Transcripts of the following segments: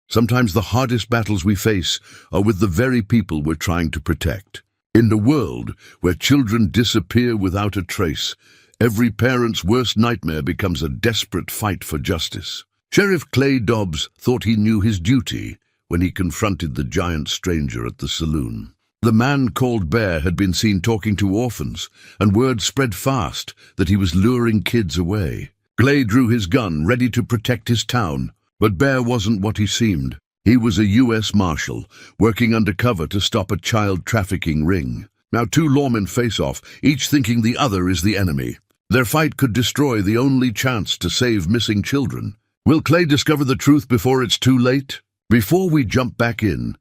Sometimes the hardest battles we face are with the very people we're trying to protect. In a world where children disappear without a trace, every parent's worst nightmare becomes a desperate fight for justice. Sheriff Clay Dobbs thought he knew his duty when he confronted the giant stranger at the saloon. The man called Bear had been seen talking to orphans, and word spread fast that he was luring kids away. Clay drew his gun, ready to protect his town, but Bear wasn't what he seemed. He was a U.S. Marshal, working undercover to stop a child trafficking ring. Now two lawmen face off, each thinking the other is the enemy. Their fight could destroy the only chance to save missing children. Will Clay discover the truth before it's too late? Before we jump back in,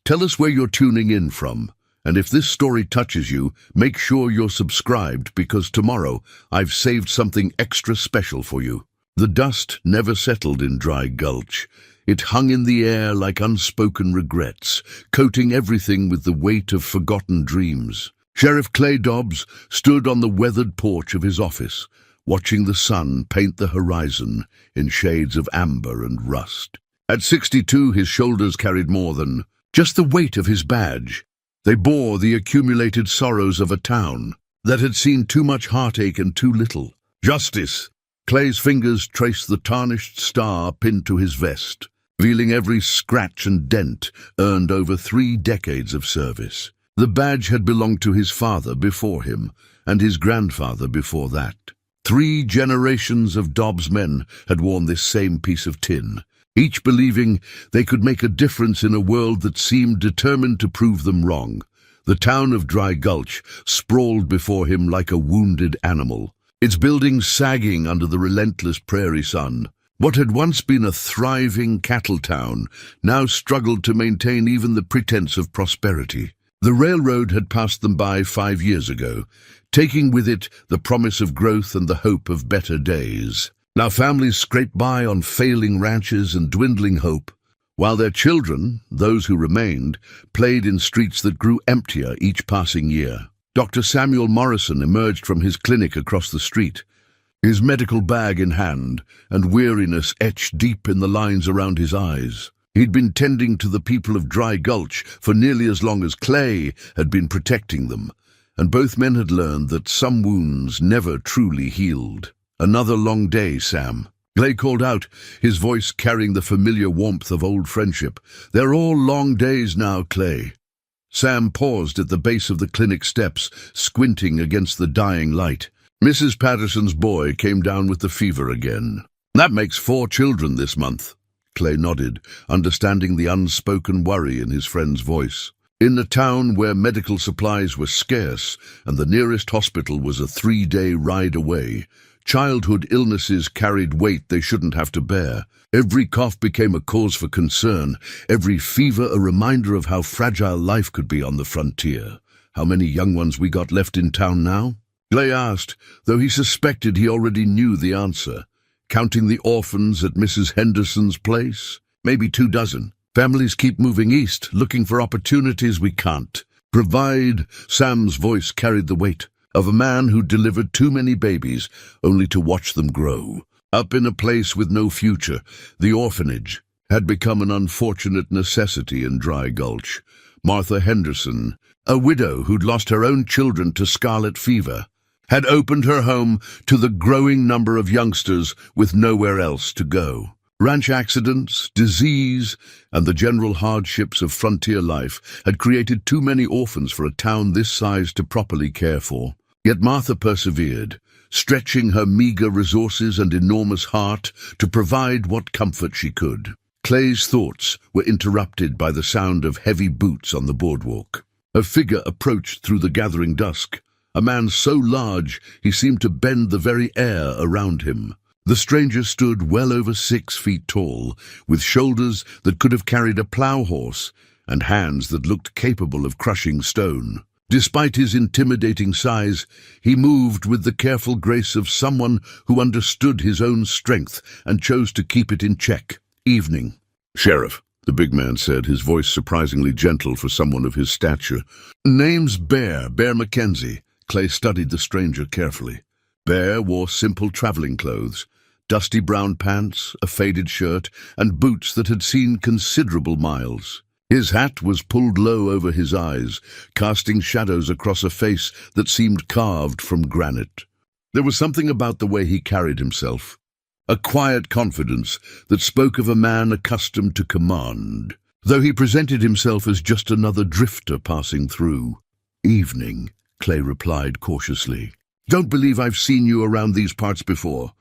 tell us where you're tuning in from. And if this story touches you, make sure you're subscribed, because tomorrow I've saved something extra special for you. The dust never settled in Dry Gulch. It hung in the air like unspoken regrets, coating everything with the weight of forgotten dreams. Sheriff Clay Dobbs stood on the weathered porch of his office, watching the sun paint the horizon in shades of amber and rust. At 62, his shoulders carried more than just the weight of his badge. They bore the accumulated sorrows of a town that had seen too much heartache and too little justice. Clay's fingers traced the tarnished star pinned to his vest, revealing every scratch and dent earned over 3 decades of service. The badge had belonged to his father before him, and his grandfather before that. 3 generations of Dobbs men had worn this same piece of tin, each believing they could make a difference in a world that seemed determined to prove them wrong. The town of Dry Gulch sprawled before him like a wounded animal, its buildings sagging under the relentless prairie sun. What had once been a thriving cattle town now struggled to maintain even the pretense of prosperity. The railroad had passed them by 5 years ago, taking with it the promise of growth and the hope of better days. Now families scraped by on failing ranches and dwindling hope, while their children, those who remained, played in streets that grew emptier each passing year. Dr. Samuel Morrison emerged from his clinic across the street, his medical bag in hand, and weariness etched deep in the lines around his eyes. He'd been tending to the people of Dry Gulch for nearly as long as Clay had been protecting them, and both men had learned that some wounds never truly healed. "Another long day, Sam," Clay called out, his voice carrying the familiar warmth of old friendship. "They're all long days now, Clay." Sam paused at the base of the clinic steps, squinting against the dying light. "Mrs. Patterson's boy came down with the fever again. That makes 4 children this month." Clay nodded, understanding the unspoken worry in his friend's voice. In a town where medical supplies were scarce and the nearest hospital was a 3-day ride away, childhood illnesses carried weight they shouldn't have to bear. Every cough became a cause for concern, every fever a reminder of how fragile life could be on the frontier. "How many young ones we got left in town now?" Clay asked, though he suspected he already knew the answer. "Counting the orphans at Mrs. Henderson's place? Maybe 2 dozen. Families keep moving east, looking for opportunities we can't provide." Sam's voice carried the weight of a man who delivered too many babies only to watch them grow. Up in a place with no future, the orphanage had become an unfortunate necessity in Dry Gulch. Martha Henderson, a widow who'd lost her own children to scarlet fever, had opened her home to the growing number of youngsters with nowhere else to go. Ranch accidents, disease, and the general hardships of frontier life had created too many orphans for a town this size to properly care for. Yet Martha persevered, stretching her meager resources and enormous heart to provide what comfort she could. Clay's thoughts were interrupted by the sound of heavy boots on the boardwalk. A figure approached through the gathering dusk, a man so large he seemed to bend the very air around him. The stranger stood well over 6 feet tall, with shoulders that could have carried a plow horse and hands that looked capable of crushing stone. Despite his intimidating size, he moved with the careful grace of someone who understood his own strength and chose to keep it in check. "Evening." "Sheriff," the big man said, his voice surprisingly gentle for someone of his stature. "Name's Bear Mackenzie." Clay studied the stranger carefully. Bear wore simple traveling clothes, dusty brown pants, a faded shirt, and boots that had seen considerable miles. His hat was pulled low over his eyes, casting shadows across a face that seemed carved from granite. There was something about the way he carried himself, a quiet confidence that spoke of a man accustomed to command, though he presented himself as just another drifter passing through. "Evening," Clay replied cautiously. "Don't believe I've seen you around these parts before.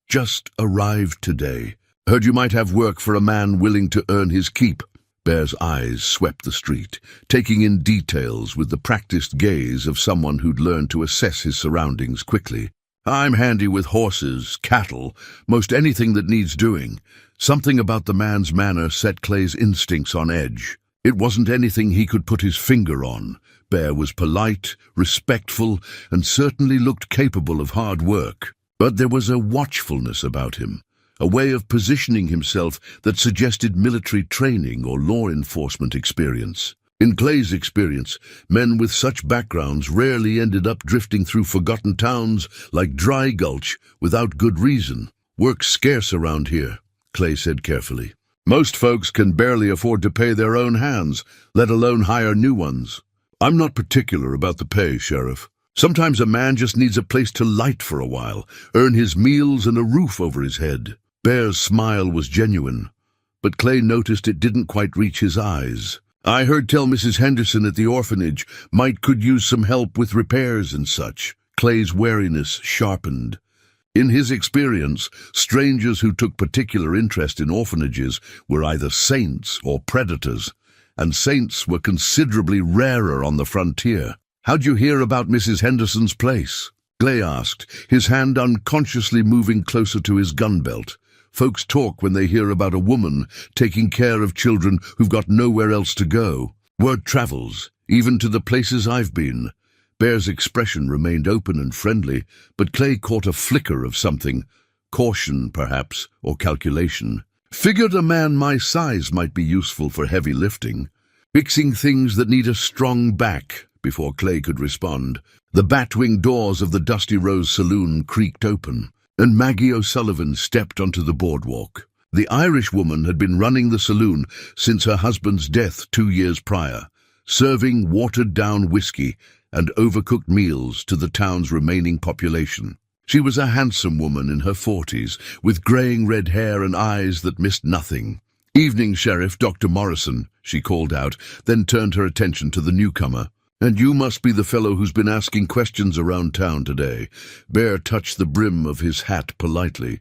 Just arrived today. Heard you might have work for a man willing to earn his keep." Bear's eyes swept the street, taking in details with the practiced gaze of someone who'd learned to assess his surroundings quickly. "I'm handy with horses, cattle, most anything that needs doing." Something about the man's manner set Clay's instincts on edge. It wasn't anything he could put his finger on. Bear was polite, respectful, and certainly looked capable of hard work. But there was a watchfulness about him, a way of positioning himself that suggested military training or law enforcement experience. In Clay's experience, men with such backgrounds rarely ended up drifting through forgotten towns like Dry Gulch without good reason. "Work's scarce around here," Clay said carefully. "Most folks can barely afford to pay their own hands, let alone hire new ones. I'm not particular about the pay, Sheriff. Sometimes a man just needs a place to light for a while, earn his meals and a roof over his head." Bear's smile was genuine, but Clay noticed it didn't quite reach his eyes. "I heard tell Mrs. Henderson at the orphanage might could use some help with repairs and such." Clay's wariness sharpened. In his experience, strangers who took particular interest in orphanages were either saints or predators, and saints were considerably rarer on the frontier. "How'd you hear about Mrs. Henderson's place?" Clay asked, his hand unconsciously moving closer to his gun belt. Folks talk when they hear about a woman taking care of children who've got nowhere else to go. Word travels, even to the places I've been. Bear's expression remained open and friendly, but Clay caught a flicker of something, caution perhaps, or calculation. "Figured a man my size might be useful for heavy lifting, fixing things that need a strong back." Before Clay could respond, the batwing doors of the Dusty Rose Saloon creaked open, and Maggie O'Sullivan stepped onto the boardwalk. The Irish woman had been running the saloon since her husband's death 2 years prior, serving watered-down whiskey and overcooked meals to the town's remaining population. She was a handsome woman in her 40s, with graying red hair and eyes that missed nothing. "Evening, Sheriff, Dr. Morrison," she called out, then turned her attention to the newcomer. "And you must be the fellow who's been asking questions around town today." Bear touched the brim of his hat politely.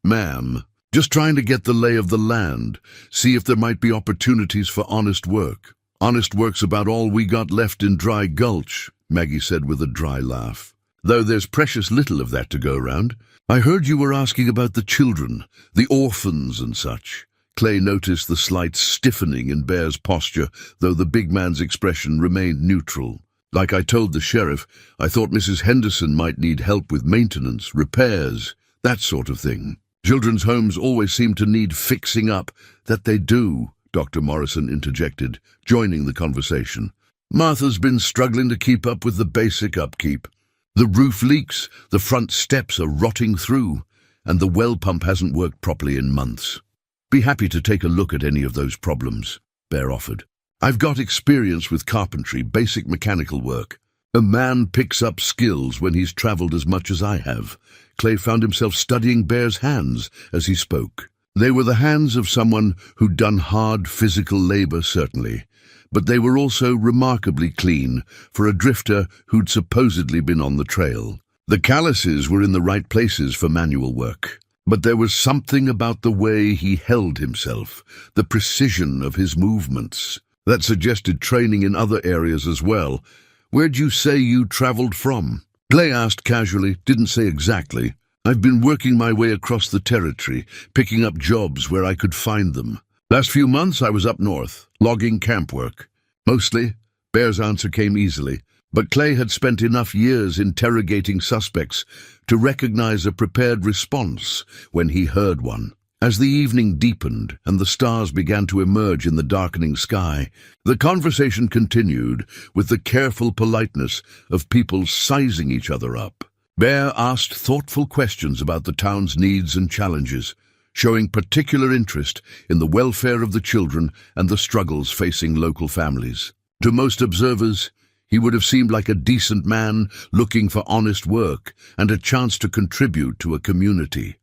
"Ma'am, just trying to get the lay of the land, see if there might be opportunities for honest work." "Honest work's about all we got left in Dry Gulch," Maggie said with a dry laugh. "Though there's precious little of that to go round. I heard you were asking about the children, the orphans and such." Clay noticed the slight stiffening in Bear's posture, though the big man's expression remained neutral. "Like I told the sheriff, I thought Mrs. Henderson might need help with maintenance, repairs, that sort of thing. Children's homes always seem to need fixing up." "That they do," Dr. Morrison interjected, joining the conversation. "Martha's been struggling to keep up with the basic upkeep. The roof leaks, the front steps are rotting through, and the well pump hasn't worked properly in months." "Be happy to take a look at any of those problems," Bear offered. "I've got experience with carpentry, basic mechanical work. A man picks up skills when he's traveled as much as I have." Clay found himself studying Bear's hands as he spoke. They were the hands of someone who'd done hard physical labor, certainly, but they were also remarkably clean for a drifter who'd supposedly been on the trail. The calluses were in the right places for manual work. But there was something about the way he held himself, the precision of his movements, that suggested training in other areas as well. "Where'd you say you traveled from?" Clay asked casually, didn't say exactly. "I've been working my way across the territory, picking up jobs where I could find them. Last few months I was up north, logging camp work." "Mostly?" Bear's answer came easily. But Clay had spent enough years interrogating suspects to recognize a prepared response when he heard one. As the evening deepened and the stars began to emerge in the darkening sky, the conversation continued with the careful politeness of people sizing each other up. Bear asked thoughtful questions about the town's needs and challenges, showing particular interest in the welfare of the children and the struggles facing local families. To most observers, he would have seemed like a decent man looking for honest work and a chance to contribute to a community.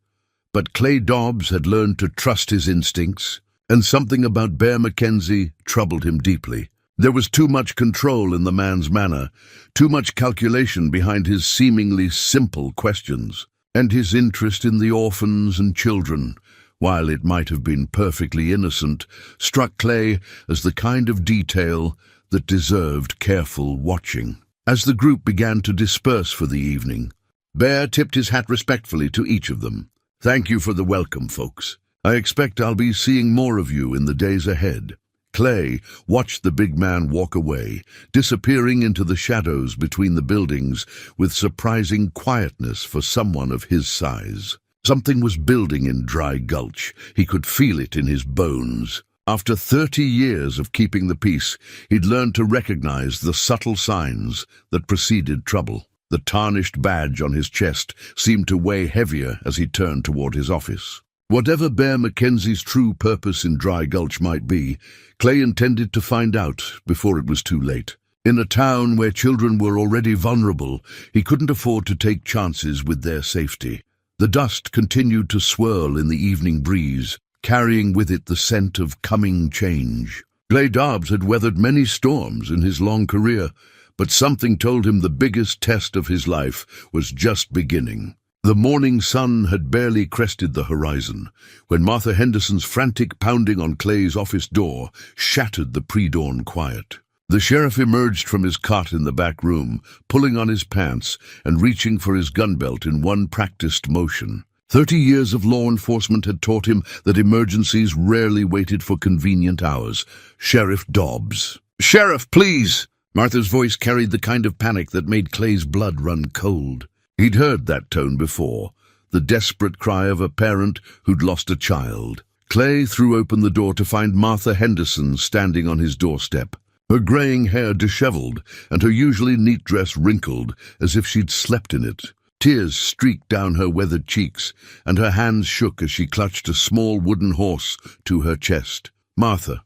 But Clay Dobbs had learned to trust his instincts, and something about Bear Mackenzie troubled him deeply. There was too much control in the man's manner, too much calculation behind his seemingly simple questions, and his interest in the orphans and children, while it might have been perfectly innocent, struck Clay as the kind of detail that deserved careful watching. As the group began to disperse for the evening, Bear tipped his hat respectfully to each of them. "Thank you for the welcome, folks. I expect I'll be seeing more of you in the days ahead." Clay watched the big man walk away, disappearing into the shadows between the buildings with surprising quietness for someone of his size. Something was building in Dry Gulch. He could feel it in his bones. After 30 years of keeping the peace, he'd learned to recognize the subtle signs that preceded trouble. The tarnished badge on his chest seemed to weigh heavier as he turned toward his office. Whatever Bear Mackenzie's true purpose in Dry Gulch might be, Clay intended to find out before it was too late. In a town where children were already vulnerable, he couldn't afford to take chances with their safety. The dust continued to swirl in the evening breeze, carrying with it the scent of coming change. Clay Dobbs had weathered many storms in his long career, but something told him the biggest test of his life was just beginning. The morning sun had barely crested the horizon when Martha Henderson's frantic pounding on Clay's office door shattered the pre-dawn quiet. The sheriff emerged from his cot in the back room, pulling on his pants and reaching for his gun belt in one practiced motion. 30 years of law enforcement had taught him that emergencies rarely waited for convenient hours. "Sheriff Dobbs." "Sheriff, please!" Martha's voice carried the kind of panic that made Clay's blood run cold. He'd heard that tone before, the desperate cry of a parent who'd lost a child. Clay threw open the door to find Martha Henderson standing on his doorstep, her graying hair disheveled and her usually neat dress wrinkled as if she'd slept in it. Tears streaked down her weathered cheeks, and her hands shook as she clutched a small wooden horse to her chest. "Martha,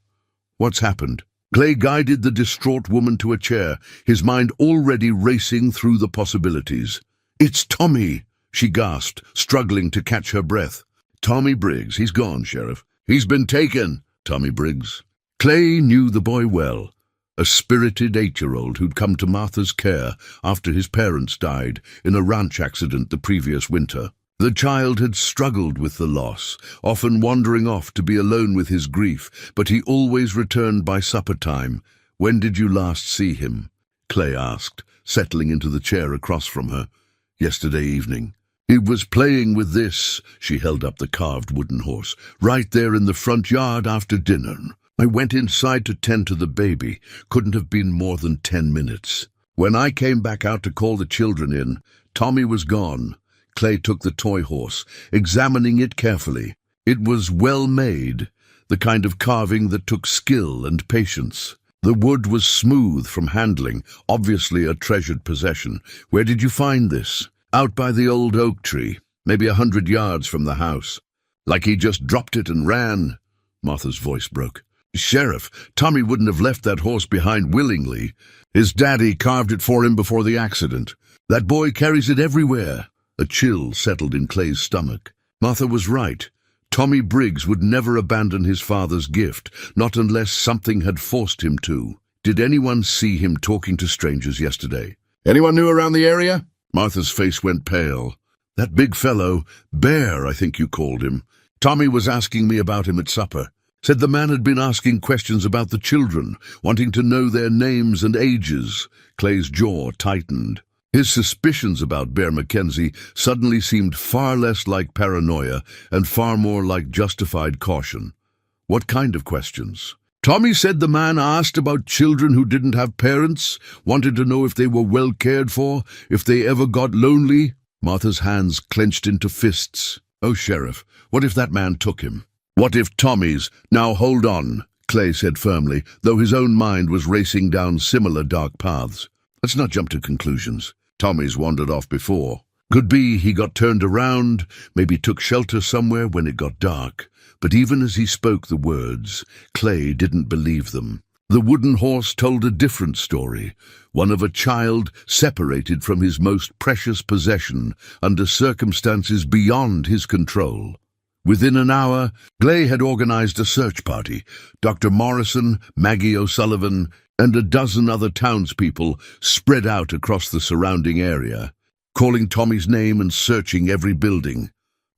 what's happened?" Clay guided the distraught woman to a chair, his mind already racing through the possibilities. "It's Tommy," she gasped, struggling to catch her breath. "Tommy Briggs, he's gone, Sheriff. He's been taken." Tommy Briggs. Clay knew the boy well, a spirited 8-year-old who'd come to Martha's care after his parents died in a ranch accident the previous winter. The child had struggled with the loss, often wandering off to be alone with his grief, but he always returned by supper time. "When did you last see him?" Clay asked, settling into the chair across from her. "Yesterday evening. He was playing with this," she held up the carved wooden horse, "right there in the front yard after dinner. I went inside to tend to the baby. Couldn't have been more than 10 minutes. When I came back out to call the children in, Tommy was gone." Clay took the toy horse, examining it carefully. It was well made, the kind of carving that took skill and patience. The wood was smooth from handling, obviously a treasured possession. "Where did you find this?" "Out by the old oak tree, maybe 100 yards from the house." "Like he just dropped it and ran?" Martha's voice broke. "Sheriff, Tommy wouldn't have left that horse behind willingly. His daddy carved it for him before the accident. That boy carries it everywhere." A chill settled in Clay's stomach. Martha was right. Tommy Briggs would never abandon his father's gift, not unless something had forced him to. "Did anyone see him talking to strangers yesterday?" "Anyone new around the area?" Martha's face went pale. "That big fellow, Bear, I think you called him. Tommy was asking me about him at supper. Said the man had been asking questions about the children, wanting to know their names and ages." Clay's jaw tightened. His suspicions about Bear Mackenzie suddenly seemed far less like paranoia and far more like justified caution. "What kind of questions?" "Tommy said the man asked about children who didn't have parents, wanted to know if they were well cared for, if they ever got lonely." Martha's hands clenched into fists. "Oh, Sheriff, what if that man took him? What if Tommy's—" "Now hold on," Clay said firmly, though his own mind was racing down similar dark paths. "Let's not jump to conclusions. Tommy's wandered off before. Could be he got turned around, maybe took shelter somewhere when it got dark. But even as he spoke the words, Clay didn't believe them. The wooden horse told a different story, one of a child separated from his most precious possession under circumstances beyond his control. Within an hour, Clay had organized a search party. Dr. Morrison, Maggie O'Sullivan, and a dozen other townspeople spread out across the surrounding area, calling Tommy's name and searching every building,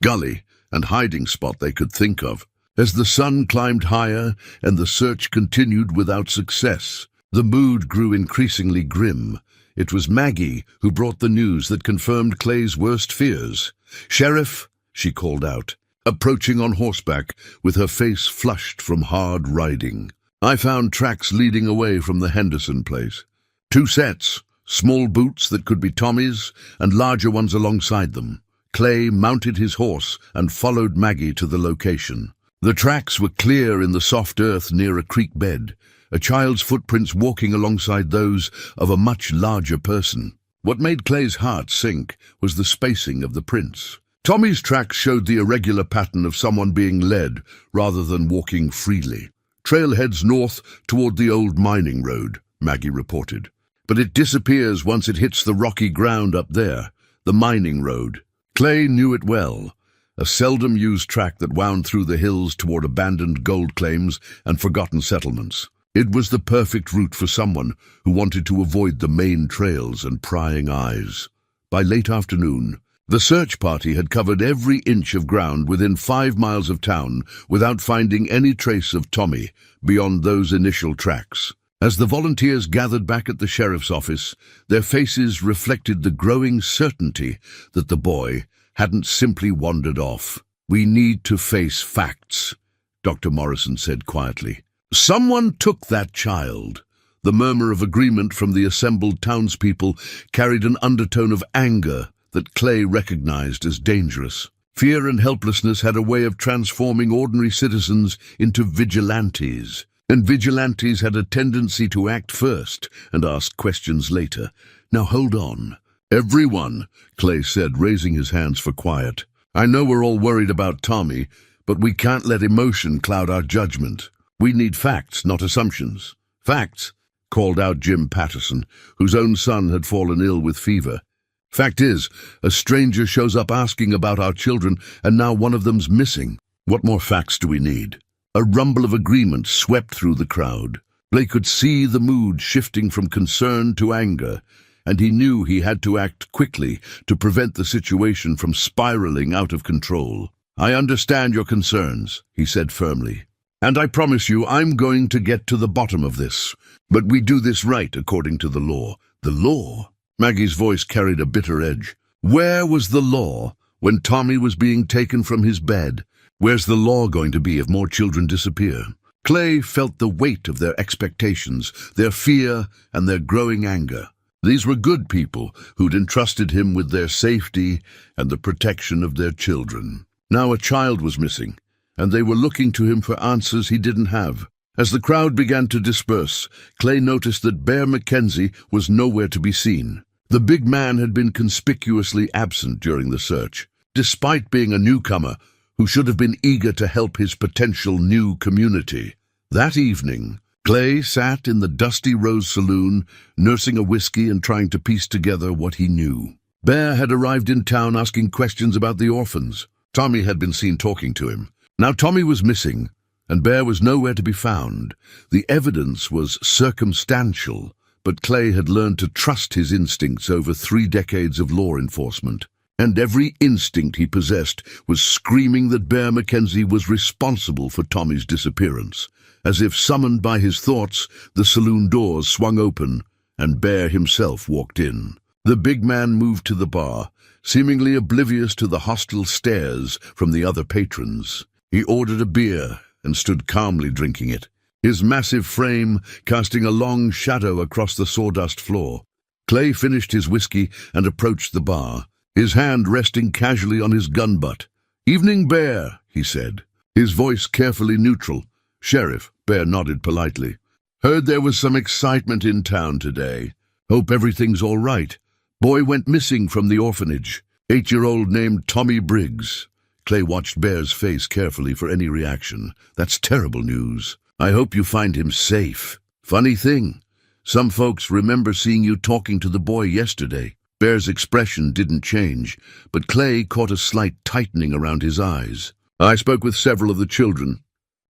gully, and hiding spot they could think of. As the sun climbed higher and the search continued without success, the mood grew increasingly grim. It was Maggie who brought the news that confirmed Clay's worst fears. "Sheriff," she called out, approaching on horseback with her face flushed from hard riding. "I found tracks leading away from the Henderson place. 2 sets, small boots that could be Tommy's and larger ones alongside them." Clay mounted his horse and followed Maggie to the location. The tracks were clear in the soft earth near a creek bed, a child's footprints walking alongside those of a much larger person. What made Clay's heart sink was the spacing of the prints. Tommy's tracks showed the irregular pattern of someone being led rather than walking freely. "Trail heads north toward the old mining road," Maggie reported. "But it disappears once it hits the rocky ground up there, the mining road." Clay knew it well, a seldom-used track that wound through the hills toward abandoned gold claims and forgotten settlements. It was the perfect route for someone who wanted to avoid the main trails and prying eyes. By late afternoon, the search party had covered every inch of ground within 5 miles of town without finding any trace of Tommy beyond those initial tracks. As the volunteers gathered back at the sheriff's office, their faces reflected the growing certainty that the boy hadn't simply wandered off. "We need to face facts," Dr. Morrison said quietly. "Someone took that child." The murmur of agreement from the assembled townspeople carried an undertone of anger that Clay recognized as dangerous. Fear and helplessness had a way of transforming ordinary citizens into vigilantes. And vigilantes had a tendency to act first and ask questions later. "Now hold on. Everyone," Clay said, raising his hands for quiet. "I know we're all worried about Tommy, but we can't let emotion cloud our judgment. We need facts, not assumptions." "Facts," called out Jim Patterson, whose own son had fallen ill with fever. "Fact is, a stranger shows up asking about our children, and now one of them's missing. What more facts do we need?" A rumble of agreement swept through the crowd. Clay could see the mood shifting from concern to anger, and he knew he had to act quickly to prevent the situation from spiraling out of control. "I understand your concerns," he said firmly, "and I promise you I'm going to get to the bottom of this. But we do this right according to the law." "The law?" Maggie's voice carried a bitter edge. "Where was the law when Tommy was being taken from his bed? Where's the law going to be if more children disappear?" Clay felt the weight of their expectations, their fear, and their growing anger. These were good people who'd entrusted him with their safety and the protection of their children. Now a child was missing, and they were looking to him for answers he didn't have. As the crowd began to disperse, Clay noticed that Bear McKenzie was nowhere to be seen. The big man had been conspicuously absent during the search, despite being a newcomer who should have been eager to help his potential new community. That evening, Clay sat in the dusty Rose Saloon, nursing a whiskey and trying to piece together what he knew. Bear had arrived in town asking questions about the orphans. Tommy had been seen talking to him. Now Tommy was missing, and Bear was nowhere to be found. The evidence was circumstantial, but Clay had learned to trust his instincts over 3 decades of law enforcement. And every instinct he possessed was screaming that Bear McKenzie was responsible for Tommy's disappearance. As if summoned by his thoughts, the saloon doors swung open, and Bear himself walked in. The big man moved to the bar, seemingly oblivious to the hostile stares from the other patrons. He ordered a beer and stood calmly drinking it, his massive frame casting a long shadow across the sawdust floor. Clay finished his whiskey and approached the bar, his hand resting casually on his gun butt. "Evening, Bear," he said, his voice carefully neutral. "Sheriff," Bear nodded politely. "Heard there was some excitement in town today. Hope everything's all right. Boy went missing from the orphanage. 8-year-old named Tommy Briggs. Clay watched Bear's face carefully for any reaction. That's terrible news. I hope you find him safe. Funny thing, some folks remember seeing you talking to the boy yesterday. Bear's expression didn't change, but Clay caught a slight tightening around his eyes. I spoke with several of the children.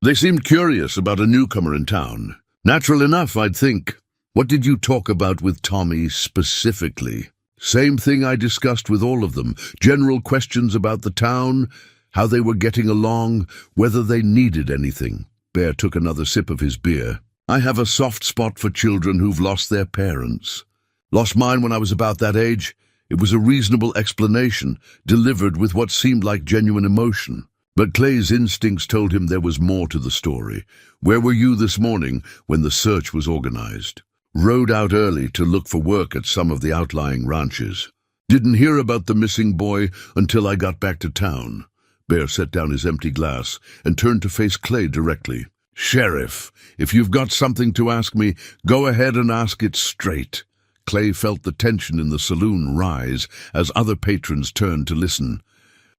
They seemed curious about a newcomer in town. Natural enough, I'd think. What did you talk about with Tommy specifically? Same thing I discussed with all of them. General questions about the town, how they were getting along, whether they needed anything. Bear took another sip of his beer. I have a soft spot for children who've lost their parents. Lost mine when I was about that age. It was a reasonable explanation, delivered with what seemed like genuine emotion. But Clay's instincts told him there was more to the story. Where were you this morning when the search was organized? Rode out early to look for work at some of the outlying ranches. Didn't hear about the missing boy until I got back to town. Bear set down his empty glass and turned to face Clay directly. Sheriff, if you've got something to ask me, go ahead and ask it straight. Clay felt the tension in the saloon rise as other patrons turned to listen.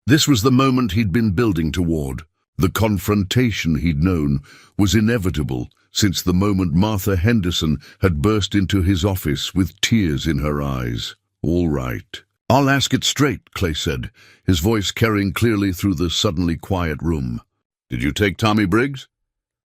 This was the moment he'd been building toward. The confrontation he'd known was inevitable since the moment Martha Henderson had burst into his office with tears in her eyes. All right. I'll ask it straight, Clay said, his voice carrying clearly through the suddenly quiet room. Did you take Tommy Briggs?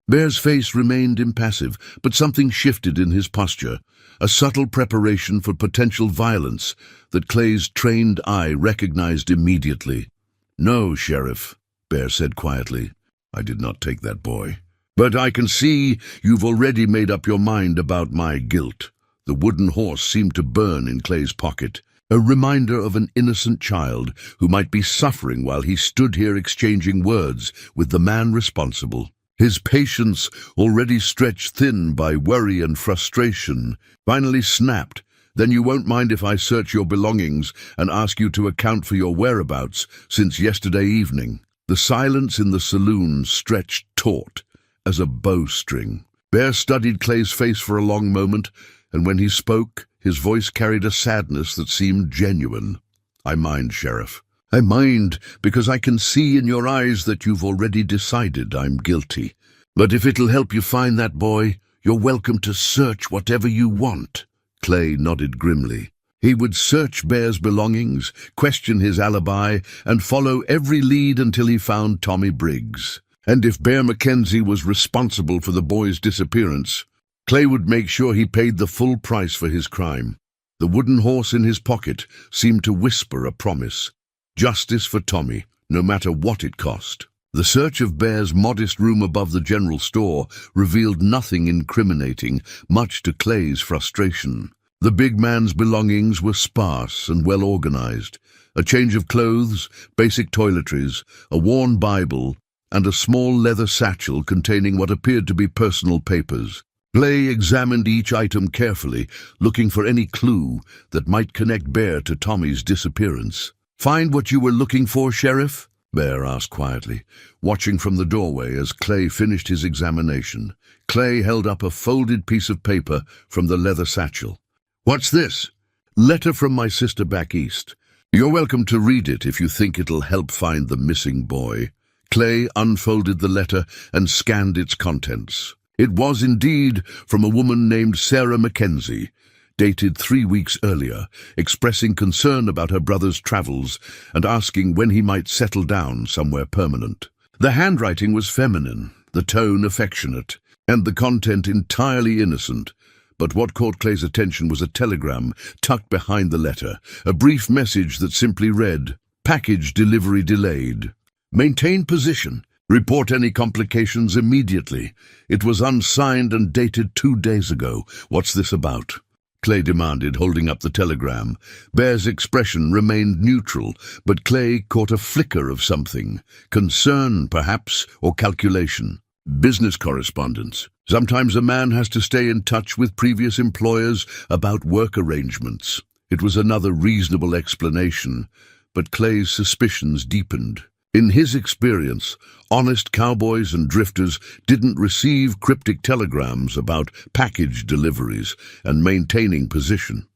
Bear's face remained impassive, but something shifted in his posture, a subtle preparation for potential violence that Clay's trained eye recognized immediately. No, Sheriff, Bear said quietly. I did not take that boy. But I can see you've already made up your mind about my guilt. The wooden horse seemed to burn in Clay's pocket, a reminder of an innocent child who might be suffering while he stood here exchanging words with the man responsible. His patience, already stretched thin by worry and frustration, finally snapped. Then you won't mind if I search your belongings and ask you to account for your whereabouts since yesterday evening. The silence in the saloon stretched taut as a bowstring. Bear studied Clay's face for a long moment, and when he spoke, his voice carried a sadness that seemed genuine. I mind, Sheriff. I mind because I can see in your eyes that you've already decided I'm guilty. But if it'll help you find that boy, you're welcome to search whatever you want. Clay nodded grimly. He would search Bear's belongings, question his alibi, and follow every lead until he found Tommy Briggs. And if Bear Mackenzie was responsible for the boy's disappearance, Clay would make sure he paid the full price for his crime. The wooden horse in his pocket seemed to whisper a promise. Justice for Tommy, no matter what it cost. The search of Bear's modest room above the general store revealed nothing incriminating, much to Clay's frustration. The big man's belongings were sparse and well organized. A change of clothes, basic toiletries, a worn Bible, and a small leather satchel containing what appeared to be personal papers. Clay examined each item carefully, looking for any clue that might connect Bear to Tommy's disappearance. Find what you were looking for, Sheriff? Bear asked quietly, watching from the doorway as Clay finished his examination. Clay held up a folded piece of paper from the leather satchel. What's this? Letter from my sister back east. You're welcome to read it if you think it'll help find the missing boy. Clay unfolded the letter and scanned its contents. It was indeed from a woman named Sarah Mackenzie, dated 3 weeks earlier, expressing concern about her brother's travels and asking when he might settle down somewhere permanent. The handwriting was feminine, the tone affectionate, and the content entirely innocent. But what caught Clay's attention was a telegram tucked behind the letter, a brief message that simply read, "Package delivery delayed. Maintain position. Report any complications immediately." It was unsigned and dated 2 days ago. What's this about? Clay demanded, holding up the telegram. Bear's expression remained neutral, but Clay caught a flicker of something. Concern, perhaps, or calculation. Business correspondence. Sometimes a man has to stay in touch with previous employers about work arrangements. It was another reasonable explanation, but Clay's suspicions deepened. In his experience, honest cowboys and drifters didn't receive cryptic telegrams about package deliveries and maintaining position.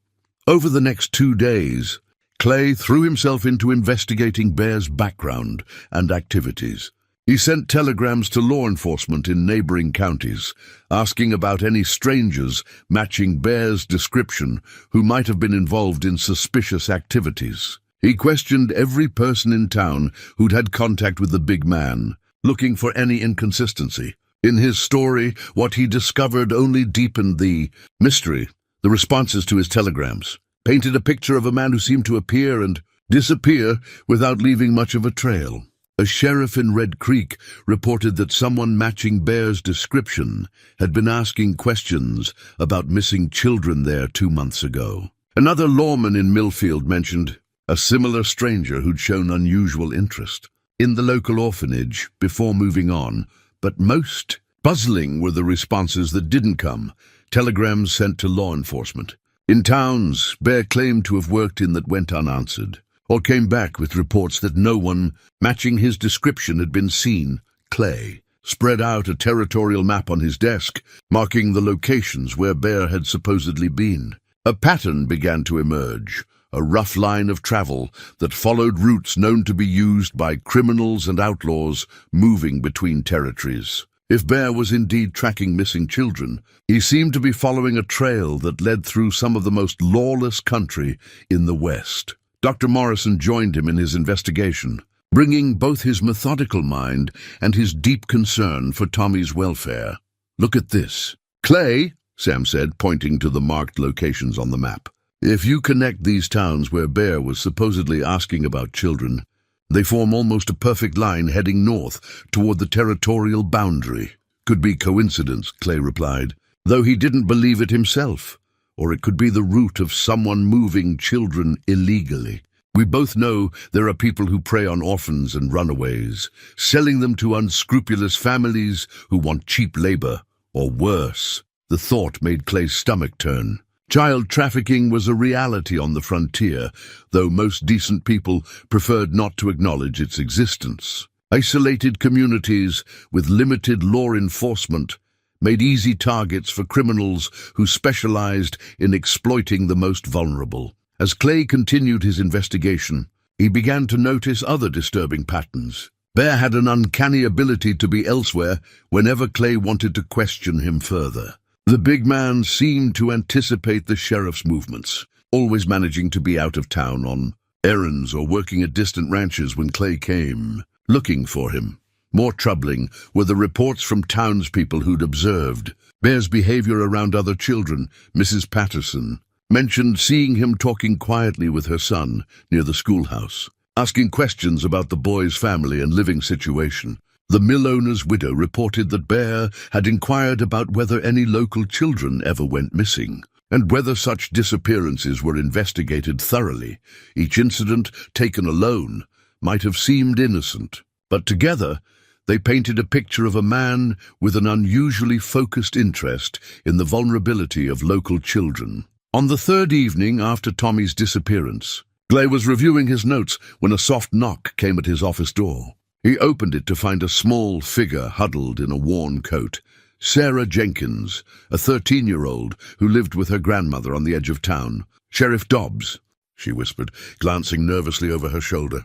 Over the next 2 days, Clay threw himself into investigating Bear's background and activities. He sent telegrams to law enforcement in neighboring counties, asking about any strangers matching Bear's description who might have been involved in suspicious activities. He questioned every person in town who'd had contact with the big man, looking for any inconsistency. In his story, what he discovered only deepened the mystery. The responses to his telegrams painted a picture of a man who seemed to appear and disappear without leaving much of a trail. A sheriff in Red Creek reported that someone matching Bear's description had been asking questions about missing children there 2 months ago. Another lawman in Millfield mentioned a similar stranger who'd shown unusual interest in the local orphanage before moving on, but most puzzling were the responses that didn't come, telegrams sent to law enforcement. In towns Bear claimed to have worked in that went unanswered, or came back with reports that no one matching his description had been seen. Clay spread out a territorial map on his desk, marking the locations where Bear had supposedly been. A pattern began to emerge, a rough line of travel that followed routes known to be used by criminals and outlaws moving between territories. If Bear was indeed tracking missing children, he seemed to be following a trail that led through some of the most lawless country in the West. Dr. Morrison joined him in his investigation, bringing both his methodical mind and his deep concern for Tommy's welfare. "Look at this." "Clay," Sam said, pointing to the marked locations on the map. "If you connect these towns where Bear was supposedly asking about children, they form almost a perfect line heading north toward the territorial boundary." "Could be coincidence," Clay replied, though he didn't believe it himself. Or it could be the route of someone moving children illegally. "We both know there are people who prey on orphans and runaways, selling them to unscrupulous families who want cheap labor, or worse." The thought made Clay's stomach turn. Child trafficking was a reality on the frontier, though most decent people preferred not to acknowledge its existence. Isolated communities with limited law enforcement made easy targets for criminals who specialized in exploiting the most vulnerable. As Clay continued his investigation, he began to notice other disturbing patterns. Bear had an uncanny ability to be elsewhere whenever Clay wanted to question him further. The big man seemed to anticipate the sheriff's movements, always managing to be out of town on errands or working at distant ranches when Clay came, looking for him. More troubling were the reports from townspeople who'd observed Bear's behavior around other children. Mrs. Patterson mentioned seeing him talking quietly with her son near the schoolhouse, asking questions about the boy's family and living situation. The mill owner's widow reported that Bear had inquired about whether any local children ever went missing, and whether such disappearances were investigated thoroughly. Each incident, taken alone, might have seemed innocent, but together they painted a picture of a man with an unusually focused interest in the vulnerability of local children. On the third evening after Tommy's disappearance, Clay was reviewing his notes when a soft knock came at his office door. He opened it to find a small figure huddled in a worn coat. Sarah Jenkins, a 13-year-old who lived with her grandmother on the edge of town. "Sheriff Dobbs," she whispered, glancing nervously over her shoulder.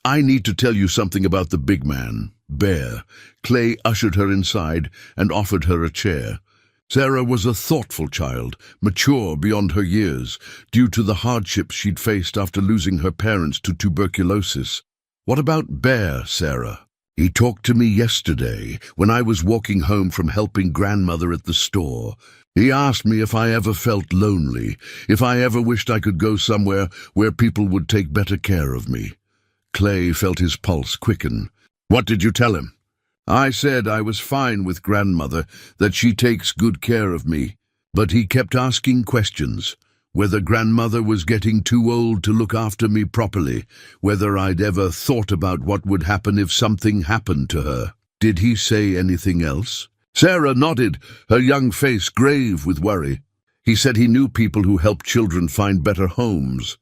"I need to tell you something about the big man, Bear." Clay ushered her inside and offered her a chair. Sarah was a thoughtful child, mature beyond her years, due to the hardships she'd faced after losing her parents to tuberculosis. "What about Bear, Sarah?" "He talked to me yesterday when I was walking home from helping grandmother at the store. He asked me if I ever felt lonely, if I ever wished I could go somewhere where people would take better care of me." Clay felt his pulse quicken. "What did you tell him?" "I said I was fine with grandmother, that she takes good care of me. But he kept asking questions. Whether grandmother was getting too old to look after me properly, whether I'd ever thought about what would happen if something happened to her." "Did he say anything else?" Sarah nodded, her young face grave with worry. "He said he knew people who helped children find better homes.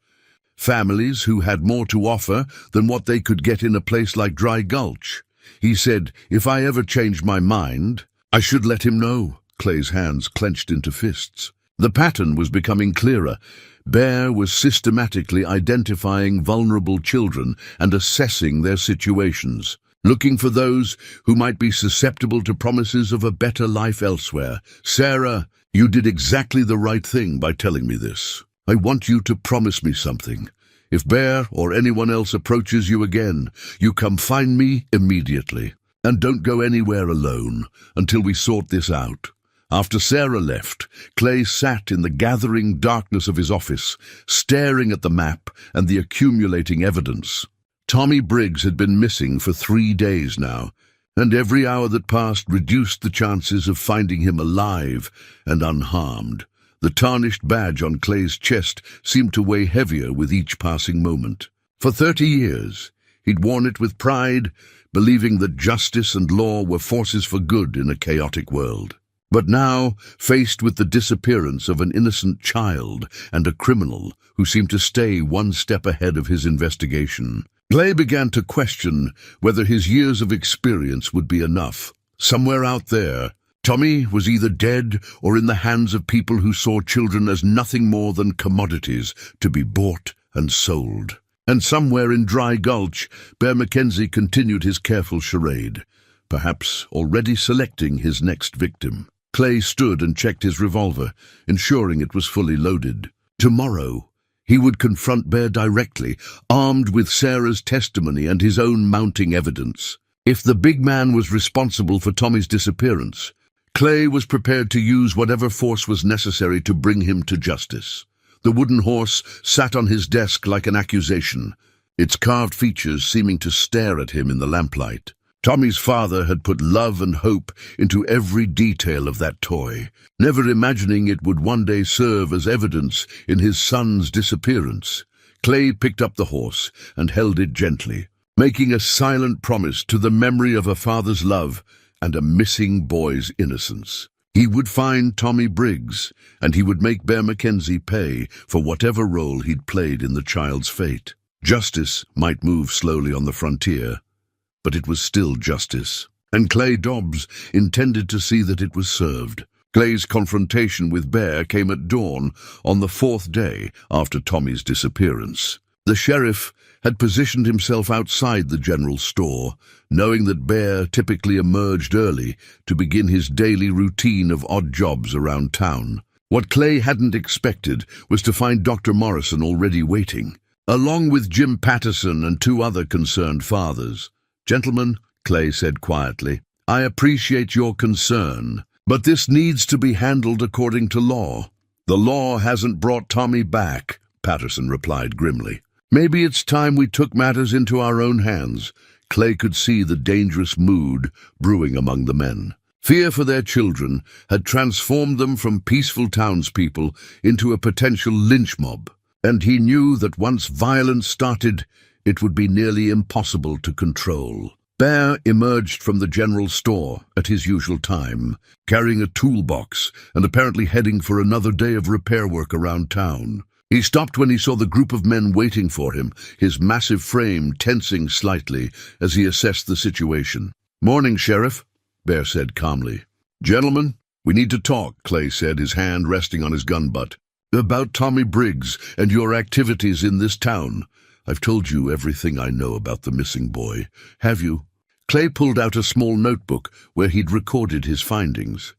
Families who had more to offer than what they could get in a place like Dry Gulch. He said if I ever changed my mind, I should let him know." Clay's hands clenched into fists. The pattern was becoming clearer. Bear was systematically identifying vulnerable children and assessing their situations, looking for those who might be susceptible to promises of a better life elsewhere. Sarah, you did exactly the right thing by telling me this. I want you to promise me something. If Bear or anyone else approaches you again, you come find me immediately. And don't go anywhere alone until we sort this out. After Sarah left, Clay sat in the gathering darkness of his office, staring at the map and the accumulating evidence. Tommy Briggs had been missing for 3 days now, and every hour that passed reduced the chances of finding him alive and unharmed. The tarnished badge on Clay's chest seemed to weigh heavier with each passing moment. For 30 years, he'd worn it with pride, believing that justice and law were forces for good in a chaotic world. But now, faced with the disappearance of an innocent child and a criminal who seemed to stay one step ahead of his investigation, Clay began to question whether his years of experience would be enough. Somewhere out there, Tommy was either dead or in the hands of people who saw children as nothing more than commodities to be bought and sold. And somewhere in Dry Gulch, Bear McKenzie continued his careful charade, perhaps already selecting his next victim. Clay stood and checked his revolver, ensuring it was fully loaded. Tomorrow, he would confront Bear directly, armed with Sarah's testimony and his own mounting evidence. If the big man was responsible for Tommy's disappearance, Clay was prepared to use whatever force was necessary to bring him to justice. The wooden horse sat on his desk like an accusation, its carved features seeming to stare at him in the lamplight. Tommy's father had put love and hope into every detail of that toy, never imagining it would one day serve as evidence in his son's disappearance. Clay picked up the horse and held it gently, making a silent promise to the memory of a father's love and a missing boy's innocence. He would find Tommy Briggs, and he would make Bear McKenzie pay for whatever role he'd played in the child's fate. Justice might move slowly on the frontier, but it was still justice, and Clay Dobbs intended to see that it was served. Clay's confrontation with Bear came at dawn on the 4th day after Tommy's disappearance. The sheriff had positioned himself outside the general store, knowing that Bear typically emerged early to begin his daily routine of odd jobs around town. What Clay hadn't expected was to find Dr. Morrison already waiting, along with Jim Patterson and 2 other concerned fathers. "Gentlemen," Clay said quietly, "I appreciate your concern, but this needs to be handled according to law." "The law hasn't brought Tommy back," Patterson replied grimly. "Maybe it's time we took matters into our own hands." Clay could see the dangerous mood brewing among the men. Fear for their children had transformed them from peaceful townspeople into a potential lynch mob, and he knew that once violence started, it would be nearly impossible to control. Bear emerged from the general store at his usual time, carrying a toolbox and apparently heading for another day of repair work around town. He stopped when he saw the group of men waiting for him, his massive frame tensing slightly as he assessed the situation. "Morning, Sheriff," Bear said calmly. "Gentlemen, we need to talk," Clay said, his hand resting on his gun butt. "About Tommy Briggs and your activities in this town. I've told you everything I know about the missing boy. Have you?" Clay pulled out a small notebook where he'd recorded his findings.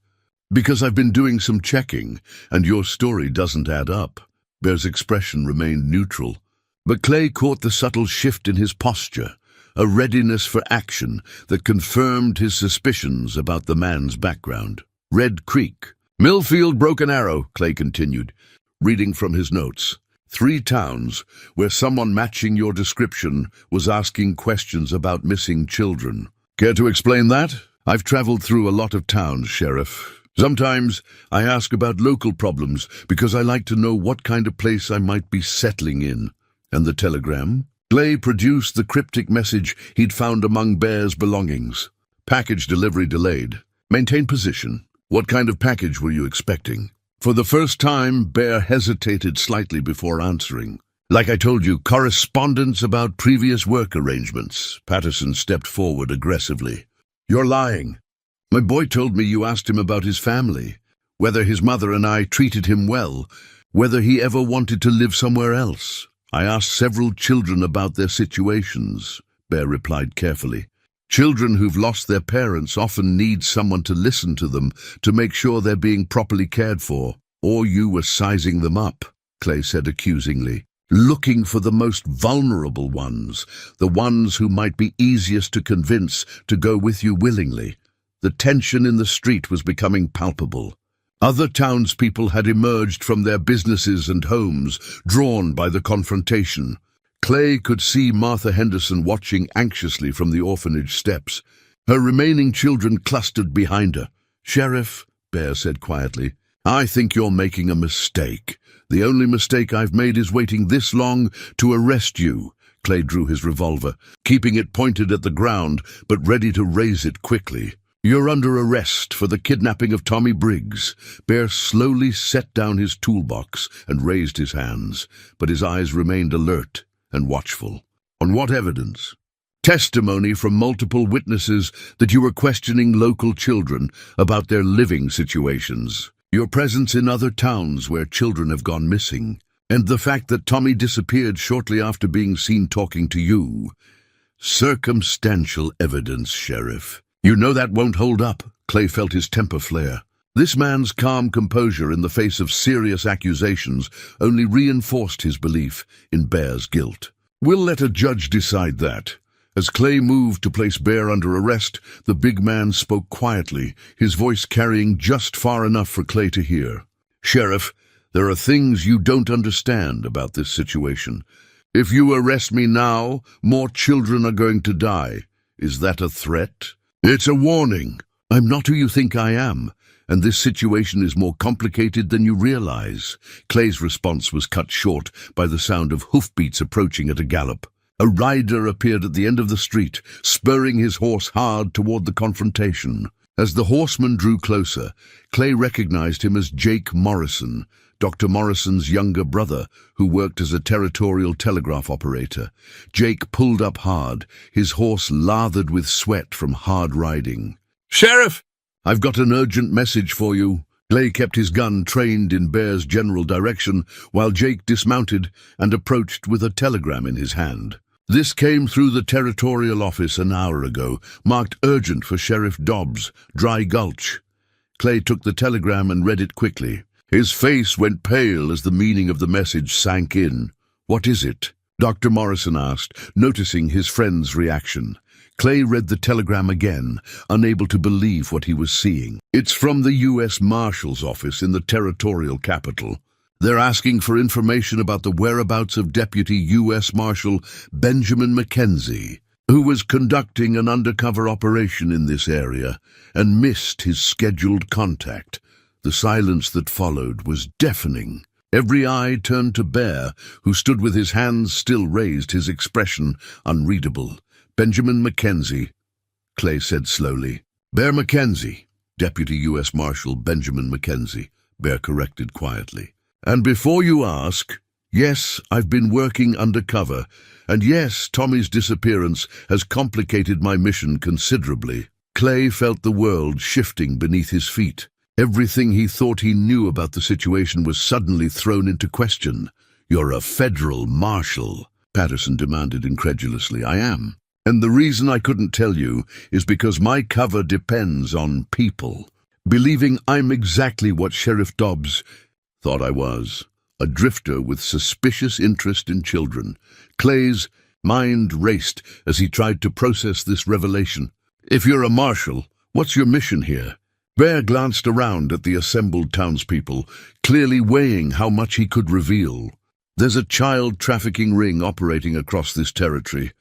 "Because I've been doing some checking, and your story doesn't add up." Bear's expression remained neutral, but Clay caught the subtle shift in his posture, a readiness for action that confirmed his suspicions about the man's background. "Red Creek. Millfield Broken Arrow," Clay continued, reading from his notes. 3 towns where someone matching your description was asking questions about missing children. Care to explain that? I've traveled through a lot of towns, Sheriff. Sometimes I ask about local problems because I like to know what kind of place I might be settling in. And the telegram? Clay produced the cryptic message he'd found among Bear's belongings. "Package delivery delayed. Maintain position." "What kind of package were you expecting?" For the first time, Bear hesitated slightly before answering. "Like I told you, correspondence about previous work arrangements." Patterson stepped forward aggressively. "You're lying. My boy told me you asked him about his family. whether his mother and I treated him well, whether he ever wanted to live somewhere else. I asked several children about their situations, Bear replied carefully. Children who've lost their parents often need someone to listen to them to make sure they're being properly cared for. Or you were sizing them up, Clay said accusingly. Looking for the most vulnerable ones, the ones who might be easiest to convince to go with you willingly. The tension in the street was becoming palpable. Other townspeople had emerged from their businesses and homes, drawn by the confrontation. Clay could see Martha Henderson watching anxiously from the orphanage steps. Her remaining children clustered behind her. "Sheriff," Bear said quietly, "I think you're making a mistake. The only mistake I've made is waiting this long to arrest you." Clay drew his revolver, keeping it pointed at the ground, but ready to raise it quickly. "You're under arrest for the kidnapping of Tommy Briggs." Bear slowly set down his toolbox and raised his hands, but his eyes remained alert and watchful. "On what evidence?" "Testimony from multiple witnesses that you were questioning local children about their living situations, your presence in other towns where children have gone missing, and the fact that Tommy disappeared shortly after being seen talking to you." "Circumstantial evidence, Sheriff. You know that won't hold up." Clay felt his temper flare. This man's calm composure in the face of serious accusations only reinforced his belief in Bear's guilt. "We'll let a judge decide that." As Clay moved to place Bear under arrest, the big man spoke quietly, his voice carrying just far enough for Clay to hear. "Sheriff, there are things you don't understand about this situation. If you arrest me now, more children are going to die. Is that a threat?" "It's a warning. I'm not who you think I am, and this situation is more complicated than you realize." Clay's response was cut short by the sound of hoofbeats approaching at a gallop. A rider appeared at the end of the street, spurring his horse hard toward the confrontation. As the horseman drew closer, Clay recognized him as Jake Morrison, Dr. Morrison's younger brother, who worked as a territorial telegraph operator. Jake pulled up hard, his horse lathered with sweat from hard riding. "Sheriff, I've got an urgent message for you." Clay kept his gun trained in Bear's general direction, while Jake dismounted and approached with a telegram in his hand. "This came through the territorial office an hour ago, marked urgent for Sheriff Dobbs, Dry Gulch." Clay took the telegram and read it quickly. His face went pale as the meaning of the message sank in. "What is it?" Dr. Morrison asked, noticing his friend's reaction. Clay read the telegram again, unable to believe what he was seeing. "It's from the U.S. Marshal's office in the territorial capital. They're asking for information about the whereabouts of Deputy U.S. Marshal Benjamin McKenzie, who was conducting an undercover operation in this area and missed his scheduled contact." The silence that followed was deafening. Every eye turned to Bear, who stood with his hands still raised, his expression unreadable. "Benjamin McKenzie," Clay said slowly. "Bear McKenzie, Deputy U.S. Marshal Benjamin McKenzie," Bear corrected quietly. "And before you ask, yes, I've been working undercover, and yes, Tommy's disappearance has complicated my mission considerably." Clay felt the world shifting beneath his feet. Everything he thought he knew about the situation was suddenly thrown into question. "You're a federal marshal," Patterson demanded incredulously. "I am. And the reason I couldn't tell you is because my cover depends on people. Believing I'm exactly what Sheriff Dobbs thought I was, a drifter with suspicious interest in children." Clay's mind raced as he tried to process this revelation. "If you're a marshal, what's your mission here?" Bear glanced around at the assembled townspeople, clearly weighing how much he could reveal. "There's a child trafficking ring operating across this territory.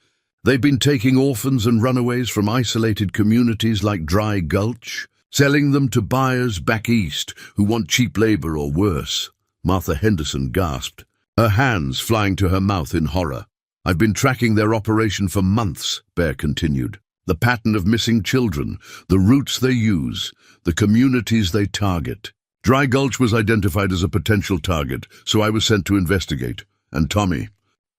They've been taking orphans and runaways from isolated communities like Dry Gulch, selling them to buyers back east who want cheap labor or worse." Martha Henderson gasped, her hands flying to her mouth in horror. "I've been tracking their operation for months," Bear continued. "The pattern of missing children, the routes they use, the communities they target. Dry Gulch was identified as a potential target, so I was sent to investigate." "And Tommy?"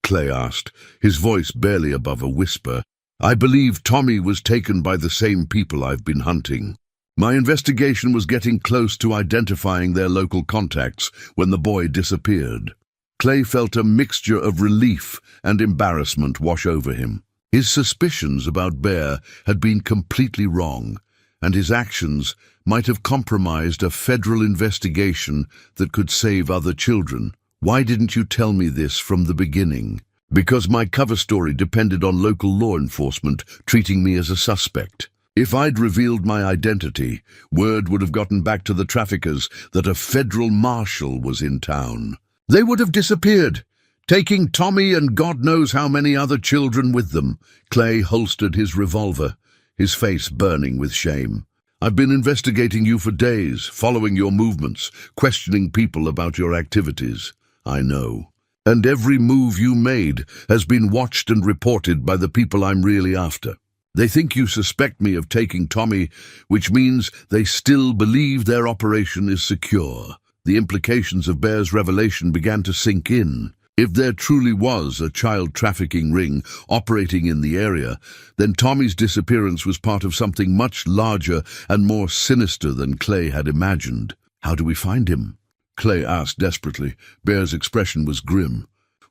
Clay asked, his voice barely above a whisper. "I believe Tommy was taken by the same people I've been hunting." My investigation was getting close to identifying their local contacts when the boy disappeared. Clay felt a mixture of relief and embarrassment wash over him. His suspicions about Bear had been completely wrong, and his actions might have compromised a federal investigation that could save other children. Why didn't you tell me this from the beginning? Because my cover story depended on local law enforcement treating me as a suspect. If I'd revealed my identity, word would have gotten back to the traffickers that a federal marshal was in town. They would have disappeared, taking Tommy and God knows how many other children with them. Clay holstered his revolver, his face burning with shame. I've been investigating you for days, following your movements, questioning people about your activities. I know. And every move you made has been watched and reported by the people I'm really after. They think you suspect me of taking Tommy, which means they still believe their operation is secure. The implications of Bear's revelation began to sink in. If there truly was a child trafficking ring operating in the area, then Tommy's disappearance was part of something much larger and more sinister than Clay had imagined. How do we find him? Clay asked desperately. Bear's expression was grim.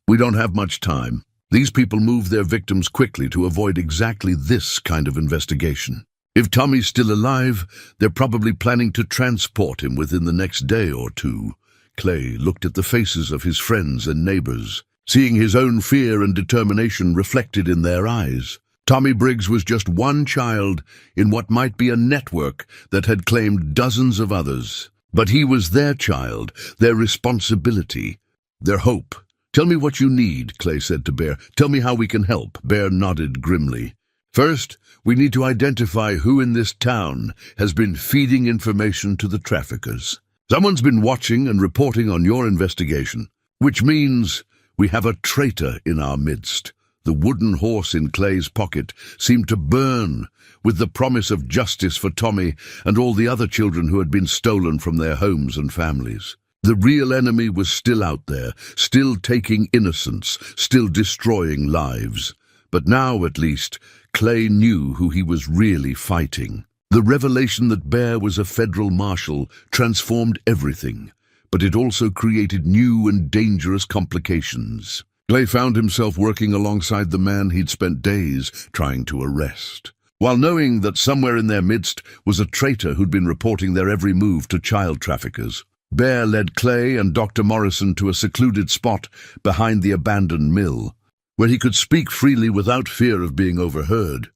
We don't have much time. These people move their victims quickly to avoid exactly this kind of investigation. If Tommy's still alive, they're probably planning to transport him within the next day or two. Clay looked at the faces of his friends and neighbors, seeing his own fear and determination reflected in their eyes. Tommy Briggs was just one child in what might be a network that had claimed dozens of others. But he was their child, their responsibility, their hope. Tell me what you need, Clay said to Bear. Tell me how we can help. Bear nodded grimly. First, we need to identify who in this town has been feeding information to the traffickers. Someone's been watching and reporting on your investigation, which means we have a traitor in our midst. The wooden horse in Clay's pocket seemed to burn with the promise of justice for Tommy and all the other children who had been stolen from their homes and families. The real enemy was still out there, still taking innocents, still destroying lives. But now, at least, Clay knew who he was really fighting. The revelation that Bear was a federal marshal transformed everything, but it also created new and dangerous complications. Clay found himself working alongside the man he'd spent days trying to arrest, while knowing that somewhere in their midst was a traitor who'd been reporting their every move to child traffickers. Bear led Clay and Dr. Morrison to a secluded spot behind the abandoned mill, where he could speak freely without fear of being overheard.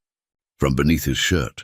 From beneath his shirt,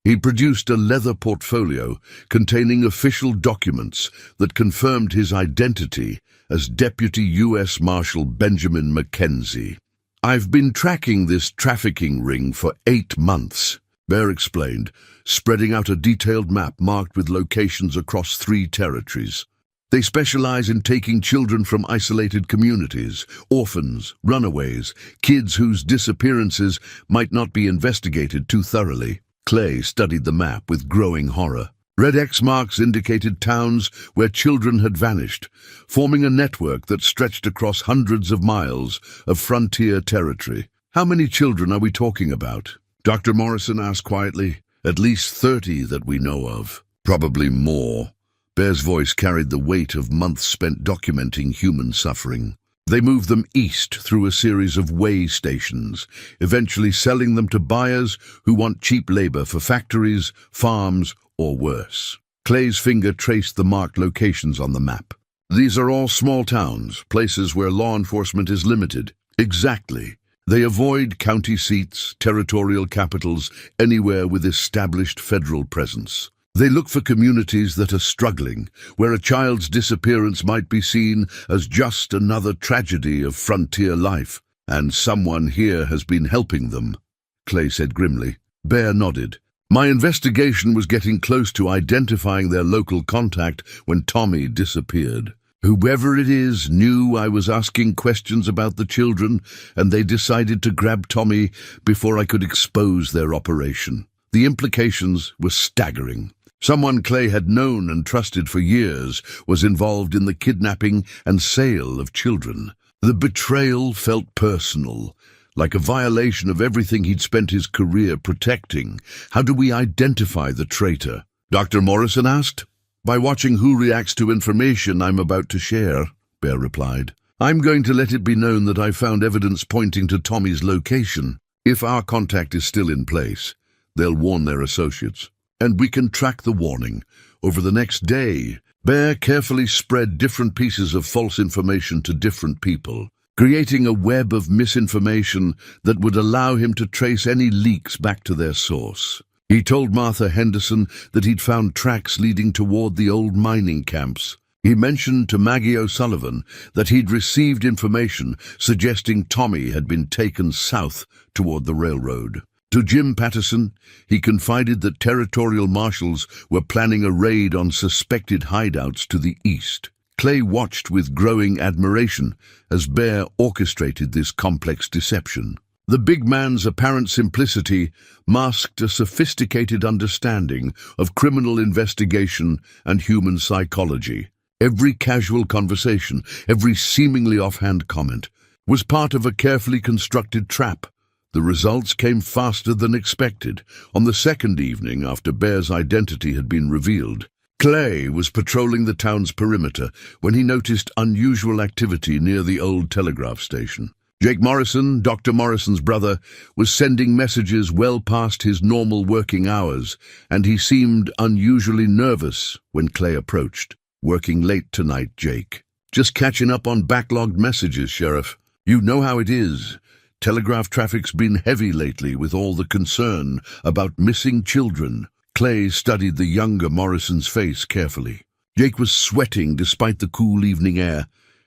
he produced a leather portfolio containing official documents that confirmed his identity as Deputy U.S. Marshal Benjamin McKenzie. I've been tracking this trafficking ring for 8 months, Bear explained, spreading out a detailed map marked with locations across 3 territories. They specialize in taking children from isolated communities, orphans, runaways, kids whose disappearances might not be investigated too thoroughly. Clay studied the map with growing horror. Red X marks indicated towns where children had vanished, forming a network that stretched across hundreds of miles of frontier territory. How many children are we talking about? Dr. Morrison asked quietly. At least 30 that we know of. Probably more. Bear's voice carried the weight of months spent documenting human suffering. They moved them east through a series of way stations, eventually selling them to buyers who want cheap labor for factories, farms, or worse. Clay's finger traced the marked locations on the map. These are all small towns, places where law enforcement is limited. Exactly. They avoid county seats, territorial capitals, anywhere with established federal presence. They look for communities that are struggling, where a child's disappearance might be seen as just another tragedy of frontier life. And someone here has been helping them, Clay said grimly. Bear nodded. My investigation was getting close to identifying their local contact when Tommy disappeared. Whoever it is knew I was asking questions about the children, and they decided to grab Tommy before I could expose their operation. The implications were staggering. Someone Clay had known and trusted for years was involved in the kidnapping and sale of children. The betrayal felt personal, like a violation of everything he'd spent his career protecting. How do we identify the traitor? Dr. Morrison asked. By watching who reacts to information I'm about to share, Bear replied. I'm going to let it be known that I found evidence pointing to Tommy's location. If our contact is still in place, they'll warn their associates. And we can track the warning. Over the next day, Bear carefully spread different pieces of false information to different people, creating a web of misinformation that would allow him to trace any leaks back to their source. He told Martha Henderson that he'd found tracks leading toward the old mining camps. He mentioned to Maggie O'Sullivan that he'd received information suggesting Tommy had been taken south toward the railroad. To Jim Patterson, he confided that territorial marshals were planning a raid on suspected hideouts to the east. Clay watched with growing admiration as Bear orchestrated this complex deception. The big man's apparent simplicity masked a sophisticated understanding of criminal investigation and human psychology. Every casual conversation, every seemingly offhand comment, was part of a carefully constructed trap. The results came faster than expected. On the second evening after Bear's identity had been revealed, Clay was patrolling the town's perimeter when he noticed unusual activity near the old telegraph station. Jake Morrison, Dr. Morrison's brother, was sending messages well past his normal working hours, and he seemed unusually nervous when Clay approached. Working late tonight, Jake. Just catching up on backlogged messages, Sheriff. You know how it is. Telegraph traffic's been heavy lately with all the concern about missing children. Clay studied the younger Morrison's face carefully. Jake was sweating despite the cool evening air,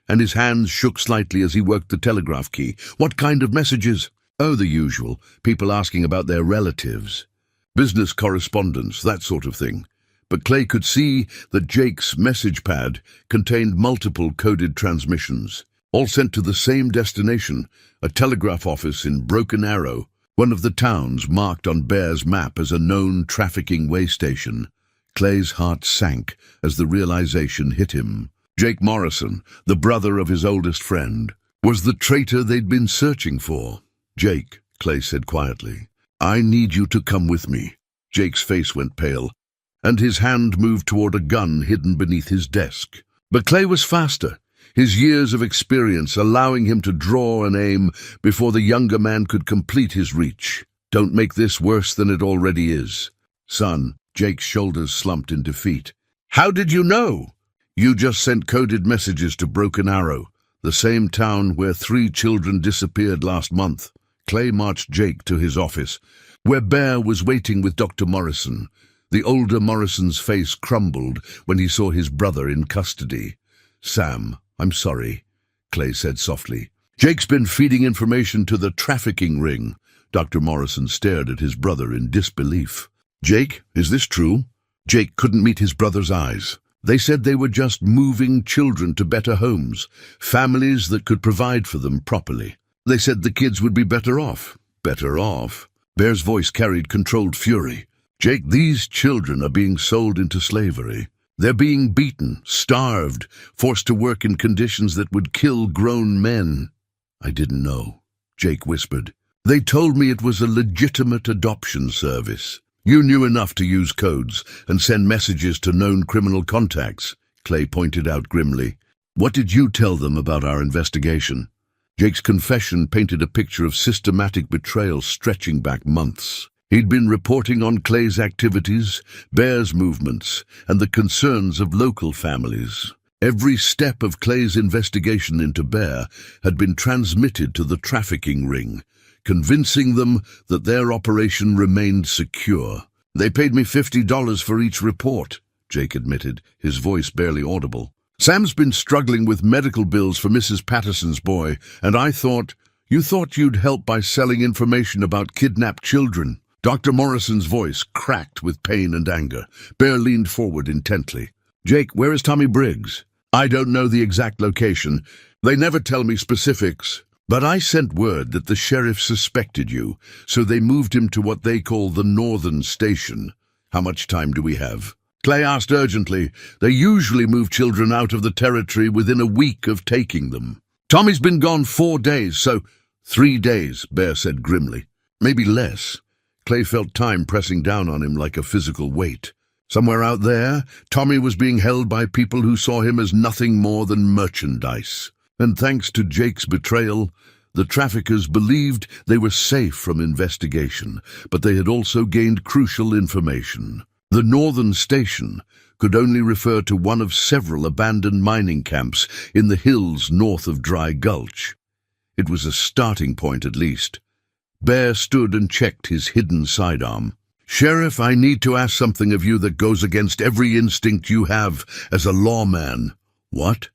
and his hands shook slightly as he worked the telegraph key. What kind of messages? Oh, the usual. People asking about their relatives. Business correspondence, that sort of thing. But Clay could see that Jake's message pad contained multiple coded transmissions, all sent to the same destination, a telegraph office in Broken Arrow, one of the towns marked on Bear's map as a known trafficking way station. Clay's heart sank as the realization hit him. Jake Morrison, the brother of his oldest friend, was the traitor they'd been searching for. Jake, Clay said quietly, I need you to come with me. Jake's face went pale, and his hand moved toward a gun hidden beneath his desk. But Clay was faster, his years of experience allowing him to draw and aim before the younger man could complete his reach. Don't make this worse than it already is. Son, Jake's shoulders slumped in defeat. How did you know? You just sent coded messages to Broken Arrow, the same town where 3 children disappeared last month. Clay marched Jake to his office, where Bear was waiting with Dr. Morrison. The older Morrison's face crumbled when he saw his brother in custody. Sam, I'm sorry, Clay said softly. Jake's been feeding information to the trafficking ring. Dr. Morrison stared at his brother in disbelief. Jake, is this true? Jake couldn't meet his brother's eyes. They said they were just moving children to better homes, families that could provide for them properly. They said the kids would be better off. Better off? Bear's voice carried controlled fury. Jake, these children are being sold into slavery. They're being beaten, starved, forced to work in conditions that would kill grown men. I didn't know, Jake whispered. They told me it was a legitimate adoption service. You knew enough to use codes and send messages to known criminal contacts, Clay pointed out grimly. What did you tell them about our investigation? Jake's confession painted a picture of systematic betrayal stretching back months. He'd been reporting on Clay's activities, Bear's movements, and the concerns of local families. Every step of Clay's investigation into Bear had been transmitted to the trafficking ring, convincing them that their operation remained secure. They paid me $50 for each report, Jake admitted, his voice barely audible. Sam's been struggling with medical bills for Mrs. Patterson's boy, and you thought you'd help by selling information about kidnapped children. Dr. Morrison's voice cracked with pain and anger. Bear leaned forward intently. Jake, where is Tommy Briggs? I don't know the exact location. They never tell me specifics. But I sent word that the sheriff suspected you, so they moved him to what they call the Northern Station. How much time do we have? Clay asked urgently. They usually move children out of the territory within a week of taking them. Tommy's been gone 4 days, so 3 days, Bear said grimly. Maybe less. Clay felt time pressing down on him like a physical weight. Somewhere out there, Tommy was being held by people who saw him as nothing more than merchandise. And thanks to Jake's betrayal, the traffickers believed they were safe from investigation, but they had also gained crucial information. The northern station could only refer to one of several abandoned mining camps in the hills north of Dry Gulch. It was a starting point at least. Bear stood and checked his hidden sidearm. "Sheriff, I need to ask something of you that goes against every instinct you have as a lawman." "What?"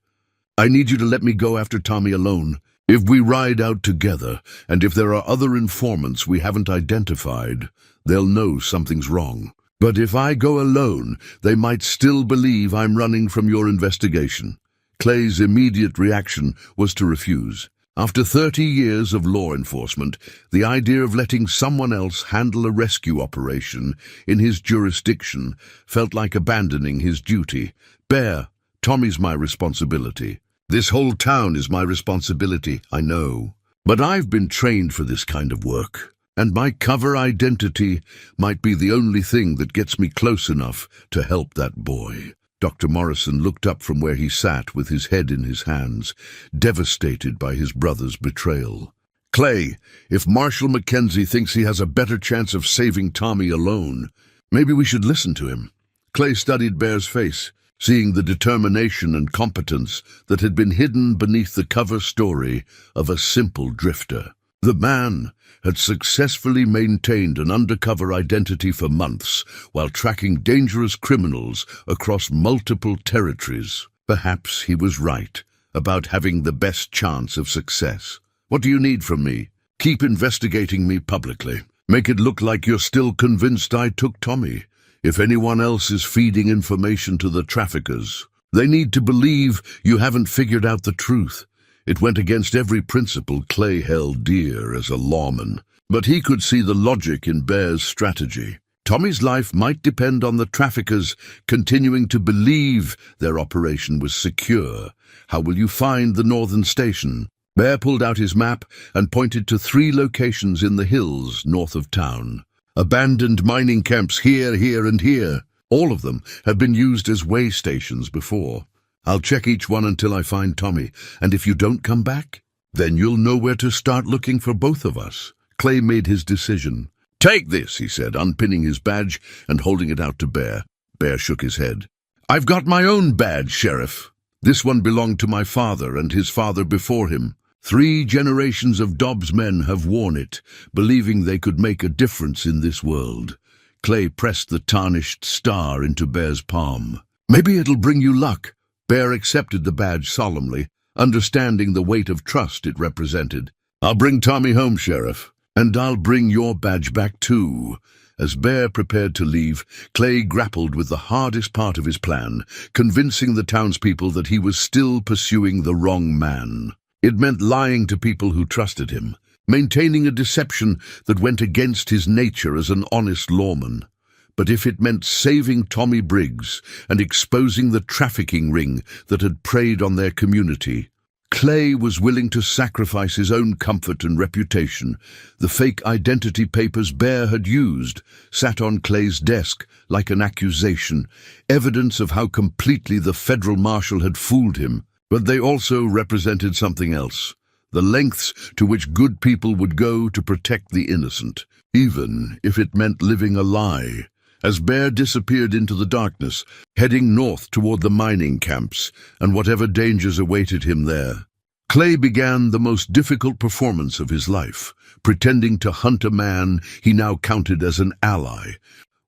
"I need you to let me go after Tommy alone. If we ride out together, and if there are other informants we haven't identified, they'll know something's wrong. But if I go alone, they might still believe I'm running from your investigation." Clay's immediate reaction was to refuse. After 30 years of law enforcement, the idea of letting someone else handle a rescue operation in his jurisdiction felt like abandoning his duty. "Bear, Tommy's my responsibility. This whole town is my responsibility, I know. But I've been trained for this kind of work, and my cover identity might be the only thing that gets me close enough to help that boy." Dr. Morrison looked up from where he sat with his head in his hands, devastated by his brother's betrayal. "Clay, if Marshal Mackenzie thinks he has a better chance of saving Tommy alone, maybe we should listen to him." Clay studied Bear's face, seeing the determination and competence that had been hidden beneath the cover story of a simple drifter. The man had successfully maintained an undercover identity for months while tracking dangerous criminals across multiple territories. Perhaps he was right about having the best chance of success. "What do you need from me?" "Keep investigating me publicly. Make it look like you're still convinced I took Tommy. If anyone else is feeding information to the traffickers, they need to believe you haven't figured out the truth." It went against every principle Clay held dear as a lawman, but he could see the logic in Bear's strategy. Tommy's life might depend on the traffickers continuing to believe their operation was secure. "How will you find the northern station?" Bear pulled out his map and pointed to 3 locations in the hills north of town. "Abandoned mining camps here, here, and here. All of them have been used as way stations before. I'll check each one until I find Tommy, and if you don't come back, then you'll know where to start looking for both of us." Clay made his decision. "Take this," he said, unpinning his badge and holding it out to Bear. Bear shook his head. "I've got my own badge, Sheriff. This one belonged to my father and his father before him. 3 generations of Dobbs men have worn it, believing they could make a difference in this world." Clay pressed the tarnished star into Bear's palm. "Maybe it'll bring you luck." Bear accepted the badge solemnly, understanding the weight of trust it represented. "I'll bring Tommy home, Sheriff, and I'll bring your badge back too." As Bear prepared to leave, Clay grappled with the hardest part of his plan, convincing the townspeople that he was still pursuing the wrong man. It meant lying to people who trusted him, maintaining a deception that went against his nature as an honest lawman. But if it meant saving Tommy Briggs and exposing the trafficking ring that had preyed on their community, Clay was willing to sacrifice his own comfort and reputation. The fake identity papers Bear had used sat on Clay's desk like an accusation, evidence of how completely the federal marshal had fooled him. But they also represented something else, the lengths to which good people would go to protect the innocent, even if it meant living a lie. As Bear disappeared into the darkness, heading north toward the mining camps and whatever dangers awaited him there, Clay began the most difficult performance of his life, pretending to hunt a man he now counted as an ally,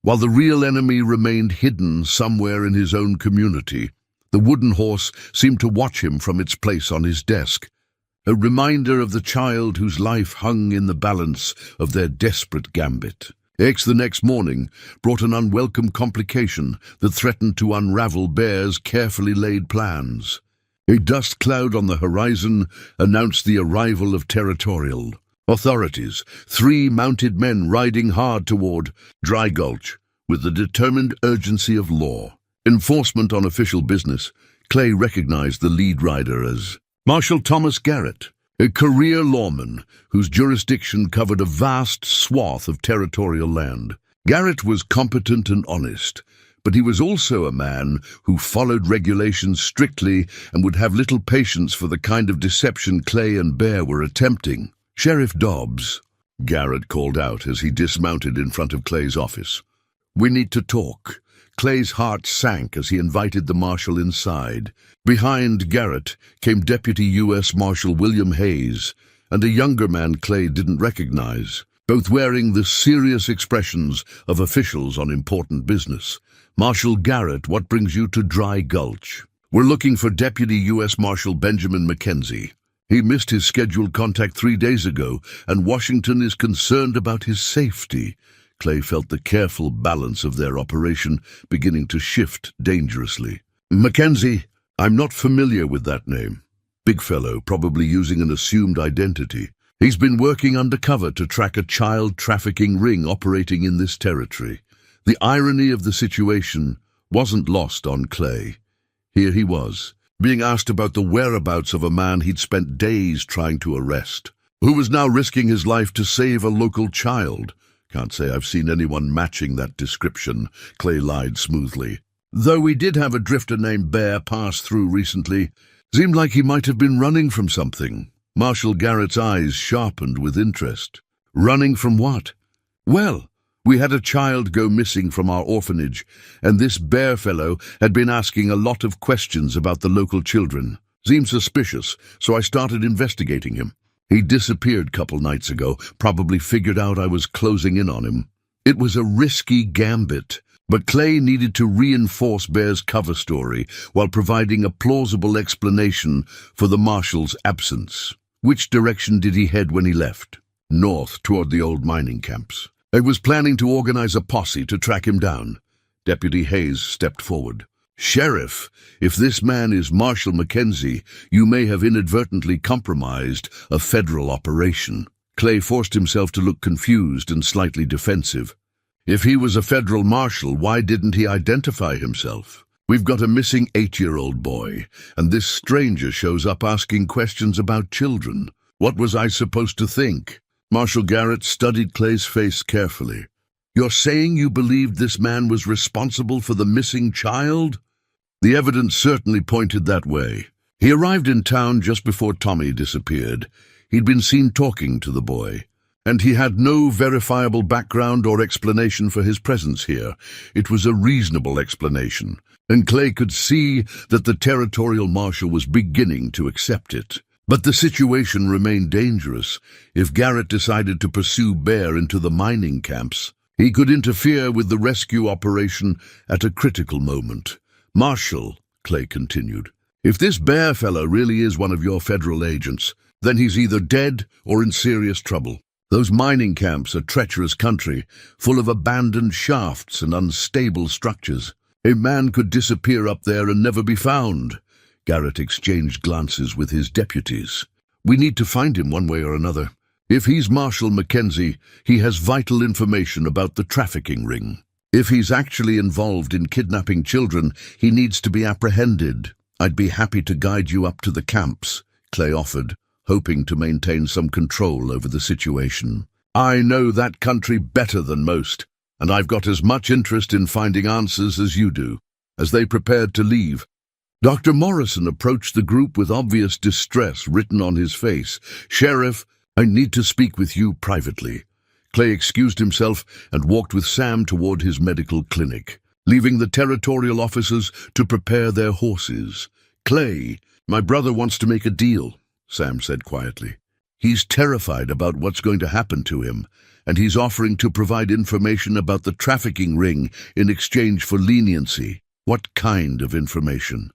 while the real enemy remained hidden somewhere in his own community. The wooden horse seemed to watch him from its place on his desk, a reminder of the child whose life hung in the balance of their desperate gambit. The next morning brought an unwelcome complication that threatened to unravel Bear's carefully laid plans. A dust cloud on the horizon announced the arrival of territorial authorities, 3 mounted men riding hard toward Dry Gulch with the determined urgency of law. Enforcement on official business, Clay recognized the lead rider as Marshal Thomas Garrett, a career lawman whose jurisdiction covered a vast swath of territorial land. Garrett was competent and honest, but he was also a man who followed regulations strictly and would have little patience for the kind of deception Clay and Bear were attempting. "Sheriff Dobbs," Garrett called out as he dismounted in front of Clay's office. "We need to talk." Clay's heart sank as he invited the Marshal inside. Behind Garrett came Deputy U.S. Marshal William Hayes and a younger man Clay didn't recognize, both wearing the serious expressions of officials on important business. "Marshal Garrett, what brings you to Dry Gulch?" "We're looking for Deputy U.S. Marshal Benjamin McKenzie. He missed his scheduled contact 3 days ago, and Washington is concerned about his safety." Clay felt the careful balance of their operation beginning to shift dangerously. "McKenzie, I'm not familiar with that name. Big fellow, probably using an assumed identity. He's been working undercover to track a child trafficking ring operating in this territory." The irony of the situation wasn't lost on Clay. Here he was, being asked about the whereabouts of a man he'd spent days trying to arrest, who was now risking his life to save a local child. "Can't say I've seen anyone matching that description," Clay lied smoothly. "Though we did have a drifter named Bear pass through recently. Seemed like he might have been running from something." Marshal Garrett's eyes sharpened with interest. "Running from what?" "Well, we had a child go missing from our orphanage, and this Bear fellow had been asking a lot of questions about the local children. Seemed suspicious, so I started investigating him. He disappeared a couple nights ago, probably figured out I was closing in on him." It was a risky gambit, but Clay needed to reinforce Bear's cover story while providing a plausible explanation for the Marshal's absence. "Which direction did he head when he left?" "North, toward the old mining camps. I was planning to organize a posse to track him down." Deputy Hayes stepped forward. "Sheriff, if this man is Marshal McKenzie, you may have inadvertently compromised a federal operation." Clay forced himself to look confused and slightly defensive. "If he was a federal marshal, why didn't he identify himself? We've got a missing 8-year-old boy, and this stranger shows up asking questions about children. What was I supposed to think?" Marshal Garrett studied Clay's face carefully. "You're saying you believed this man was responsible for the missing child?" "The evidence certainly pointed that way. He arrived in town just before Tommy disappeared. He'd been seen talking to the boy, and he had no verifiable background or explanation for his presence here. It was a reasonable explanation, and Clay could see that the territorial marshal was beginning to accept it. But the situation remained dangerous. If Garrett decided to pursue Bear into the mining camps, he could interfere with the rescue operation at a critical moment. "Marshal," Clay continued, "if this Bear fellow really is one of your federal agents, then he's either dead or in serious trouble. Those mining camps are treacherous country, full of abandoned shafts and unstable structures. A man could disappear up there and never be found." Garrett exchanged glances with his deputies. "We need to find him one way or another. If he's Marshal McKenzie, he has vital information about the trafficking ring. If he's actually involved in kidnapping children, he needs to be apprehended. I'd be happy to guide you up to the camps," Clay offered, hoping to maintain some control over the situation. "I know that country better than most, and I've got as much interest in finding answers as you do." As they prepared to leave, Dr. Morrison approached the group with obvious distress written on his face. "Sheriff, I need to speak with you privately." Clay excused himself and walked with Sam toward his medical clinic, leaving the territorial officers to prepare their horses. "Clay, my brother wants to make a deal," Sam said quietly. "He's terrified about what's going to happen to him, and he's offering to provide information about the trafficking ring in exchange for leniency." "What kind of information?"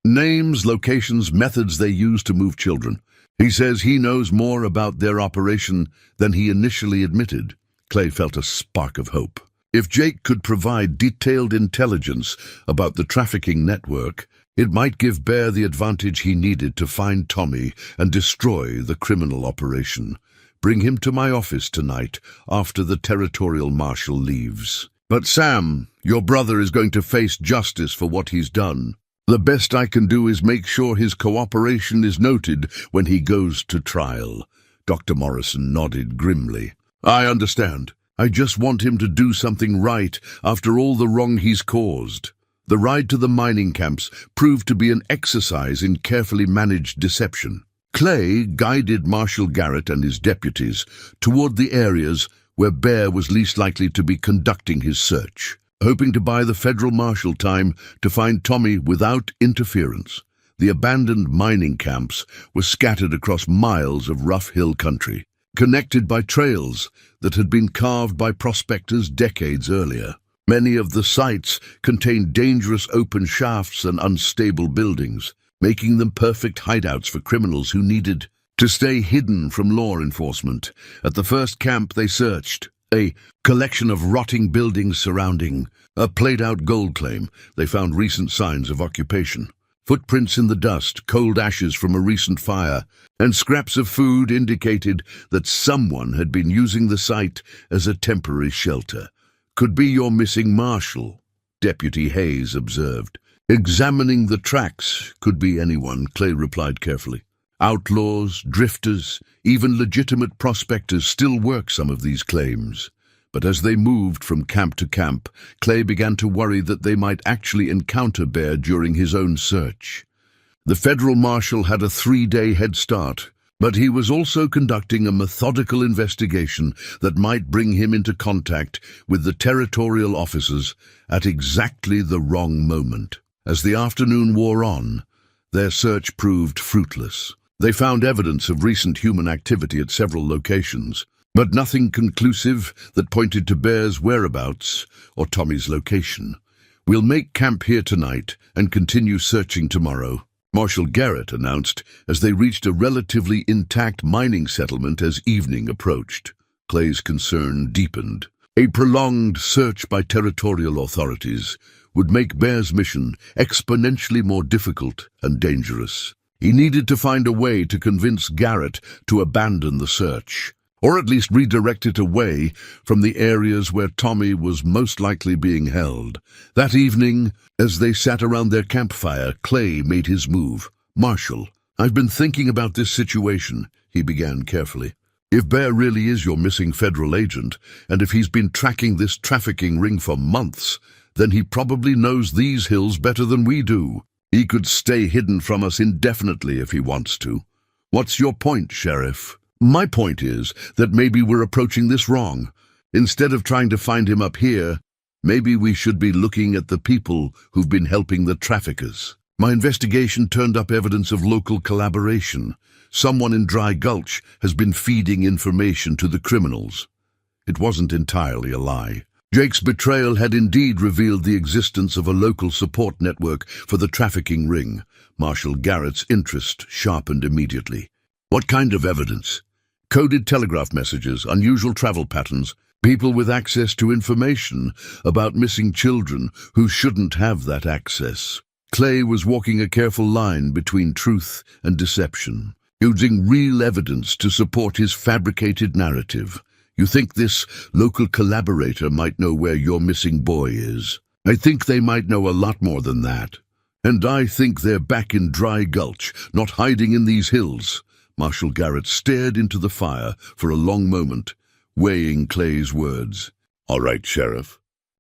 "Names, locations, methods they use to move children. He says he knows more about their operation than he initially admitted." Clay felt a spark of hope. If Jake could provide detailed intelligence about the trafficking network, it might give Bear the advantage he needed to find Tommy and destroy the criminal operation. "Bring him to my office tonight after the territorial marshal leaves." "But Sam, your brother is going to face justice for what he's done." "The best I can do is make sure his cooperation is noted when he goes to trial." Dr. Morrison nodded grimly. "I understand. I just want him to do something right after all the wrong he's caused. The ride to the mining camps proved to be an exercise in carefully managed deception. Clay guided Marshal Garrett and his deputies toward the areas where Bear was least likely to be conducting his search, hoping to buy the federal marshal time to find Tommy without interference. The abandoned mining camps were scattered across miles of rough hill country, connected by trails that had been carved by prospectors decades earlier. Many of the sites contained dangerous open shafts and unstable buildings, making them perfect hideouts for criminals who needed to stay hidden from law enforcement. At the first camp they searched, a collection of rotting buildings surrounding a played-out gold claim, they found recent signs of occupation. Footprints in the dust, cold ashes from a recent fire, and scraps of food indicated that someone had been using the site as a temporary shelter. "Could be your missing Marshal," Deputy Hayes observed. "Examining the tracks, could be anyone," Clay replied carefully. "Outlaws, drifters, even legitimate prospectors still work some of these claims." But as they moved from camp to camp, Clay began to worry that they might actually encounter Bear during his own search. The federal marshal had a 3-day head start, but he was also conducting a methodical investigation that might bring him into contact with the territorial officers at exactly the wrong moment. As the afternoon wore on, their search proved fruitless. They found evidence of recent human activity at several locations, but nothing conclusive that pointed to Bear's whereabouts or Tommy's location. "We'll make camp here tonight and continue searching tomorrow," Marshal Garrett announced as they reached a relatively intact mining settlement as evening approached. Clay's concern deepened. A prolonged search by territorial authorities would make Bear's mission exponentially more difficult and dangerous. He needed to find a way to convince Garrett to abandon the search, or at least redirect it away from the areas where Tommy was most likely being held. That evening, as they sat around their campfire, Clay made his move. "Marshal, I've been thinking about this situation," he began carefully. "If Bear really is your missing federal agent, and if he's been tracking this trafficking ring for months, then he probably knows these hills better than we do. He could stay hidden from us indefinitely if he wants to. What's your point, Sheriff?" "My point is that maybe we're approaching this wrong. Instead of trying to find him up here, maybe we should be looking at the people who've been helping the traffickers. My investigation turned up evidence of local collaboration. Someone in Dry Gulch has been feeding information to the criminals." It wasn't entirely a lie. Jake's betrayal had indeed revealed the existence of a local support network for the trafficking ring. Marshal Garrett's interest sharpened immediately. "What kind of evidence?" "Coded telegraph messages, unusual travel patterns, people with access to information about missing children who shouldn't have that access." Clay was walking a careful line between truth and deception, using real evidence to support his fabricated narrative. "You think this local collaborator might know where your missing boy is? I think they might know a lot more than that. And I think they're back in Dry Gulch, not hiding in these hills." Marshal Garrett stared into the fire for a long moment, weighing Clay's words. "All right, Sheriff.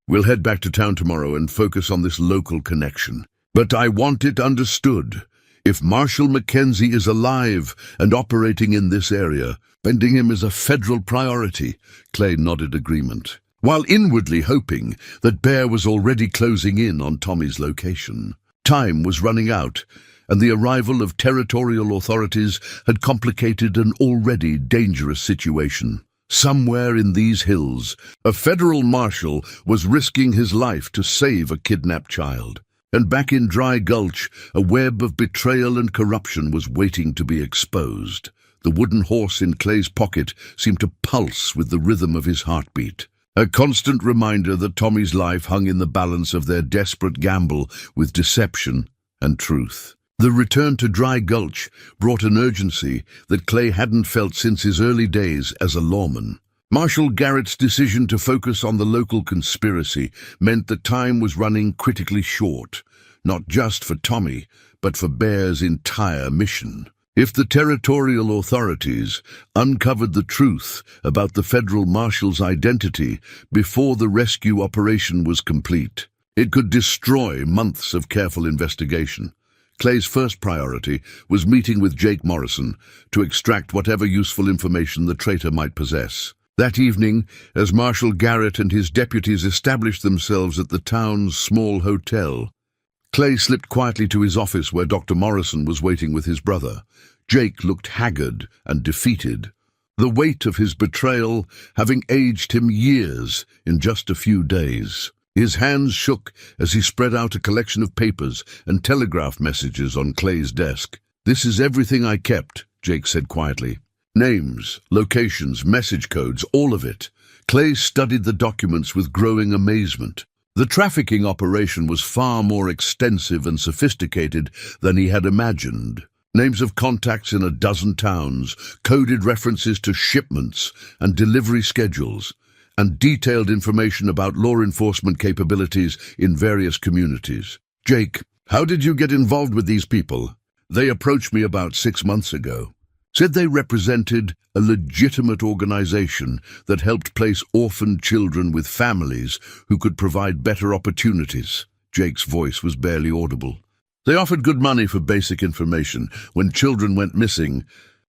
We'll head back to town tomorrow and focus on this local connection. But I want it understood. If Marshal Mackenzie is alive and operating in this area, finding him is a federal priority." Clay nodded agreement, while inwardly hoping that Bear was already closing in on Tommy's location. Time was running out, and the arrival of territorial authorities had complicated an already dangerous situation. Somewhere in these hills, a federal marshal was risking his life to save a kidnapped child. And back in Dry Gulch, a web of betrayal and corruption was waiting to be exposed. The wooden horse in Clay's pocket seemed to pulse with the rhythm of his heartbeat, a constant reminder that Tommy's life hung in the balance of their desperate gamble with deception and truth. The return to Dry Gulch brought an urgency that Clay hadn't felt since his early days as a lawman. Marshal Garrett's decision to focus on the local conspiracy meant that time was running critically short, not just for Tommy, but for Bear's entire mission. If the territorial authorities uncovered the truth about the federal marshal's identity before the rescue operation was complete, it could destroy months of careful investigation. Clay's first priority was meeting with Jake Morrison to extract whatever useful information the traitor might possess. That evening, as Marshal Garrett and his deputies established themselves at the town's small hotel, Clay slipped quietly to his office where Dr. Morrison was waiting with his brother. Jake looked haggard and defeated, the weight of his betrayal having aged him years in just a few days. His hands shook as he spread out a collection of papers and telegraph messages on Clay's desk. "This is everything I kept," Jake said quietly. "Names, locations, message codes, all of it." Clay studied the documents with growing amazement. The trafficking operation was far more extensive and sophisticated than he had imagined. Names of contacts in a dozen towns, coded references to shipments and delivery schedules, and detailed information about law enforcement capabilities in various communities. "Jake, how did you get involved with these people?" "They approached me about 6 months ago. Said they represented a legitimate organization that helped place orphaned children with families who could provide better opportunities." Jake's voice was barely audible. "They offered good money for basic information when children went missing,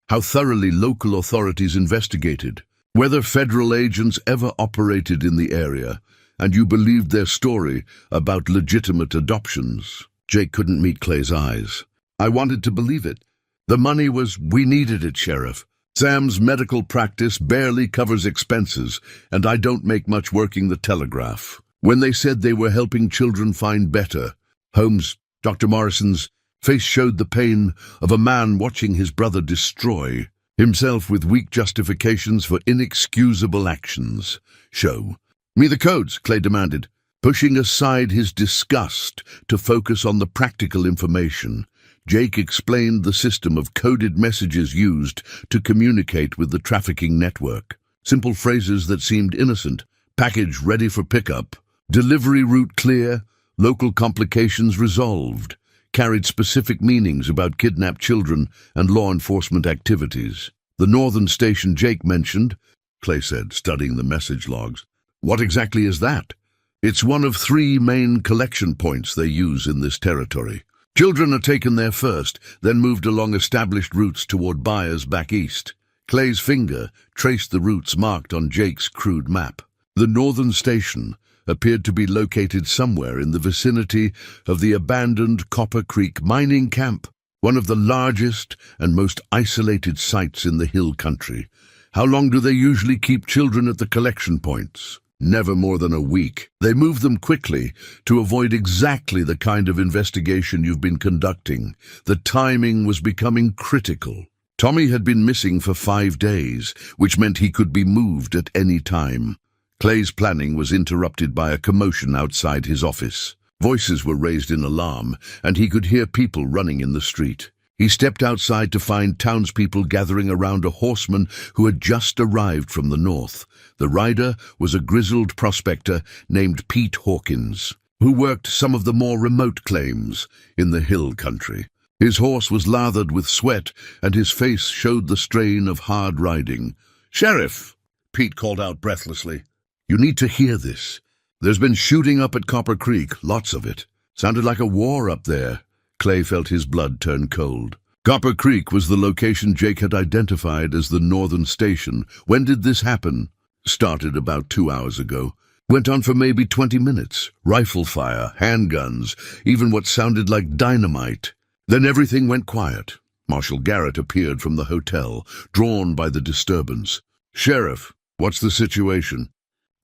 how thoroughly local authorities investigated, whether federal agents ever operated in the area, and you believed their story about legitimate adoptions." Jake couldn't meet Clay's eyes. "I wanted to believe it. The money we needed it, Sheriff. Sam's medical practice barely covers expenses, and I don't make much working the telegraph. When they said they were helping children find better homes," Dr. Morrison's face showed the pain of a man watching his brother destroy himself with weak justifications for inexcusable actions. "Show me the codes," Clay demanded, pushing aside his disgust to focus on the practical information. Jake explained the system of coded messages used to communicate with the trafficking network. Simple phrases that seemed innocent: "Package ready for pickup," "Delivery route clear," "Local complications resolved," carried specific meanings about kidnapped children and law enforcement activities. "The northern station Jake mentioned," Clay said, studying the message logs. "What exactly is that?" "It's one of 3 main collection points they use in this territory. Children are taken there first, then moved along established routes toward buyers back east." Clay's finger traced the routes marked on Jake's crude map. The northern station appeared to be located somewhere in the vicinity of the abandoned Copper Creek mining camp, one of the largest and most isolated sites in the hill country. "How long do they usually keep children at the collection points?" "Never more than a week. They move them quickly to avoid exactly the kind of investigation you've been conducting." The timing was becoming critical. Tommy had been missing for 5 days, which meant he could be moved at any time. Clay's planning was interrupted by a commotion outside his office. Voices were raised in alarm, and he could hear people running in the street. He stepped outside to find townspeople gathering around a horseman who had just arrived from the north. The rider was a grizzled prospector named Pete Hawkins, who worked some of the more remote claims in the hill country. His horse was lathered with sweat, and his face showed the strain of hard riding. "Sheriff," Pete called out breathlessly, "you need to hear this. There's been shooting up at Copper Creek, lots of it. Sounded like a war up there." Clay felt his blood turn cold. Copper Creek was the location Jake had identified as the northern station. "When did this happen?" "Started about 2 hours ago. Went on for maybe 20 minutes. Rifle fire, handguns, even what sounded like dynamite. Then everything went quiet." Marshal Garrett appeared from the hotel, drawn by the disturbance. "Sheriff, what's the situation?"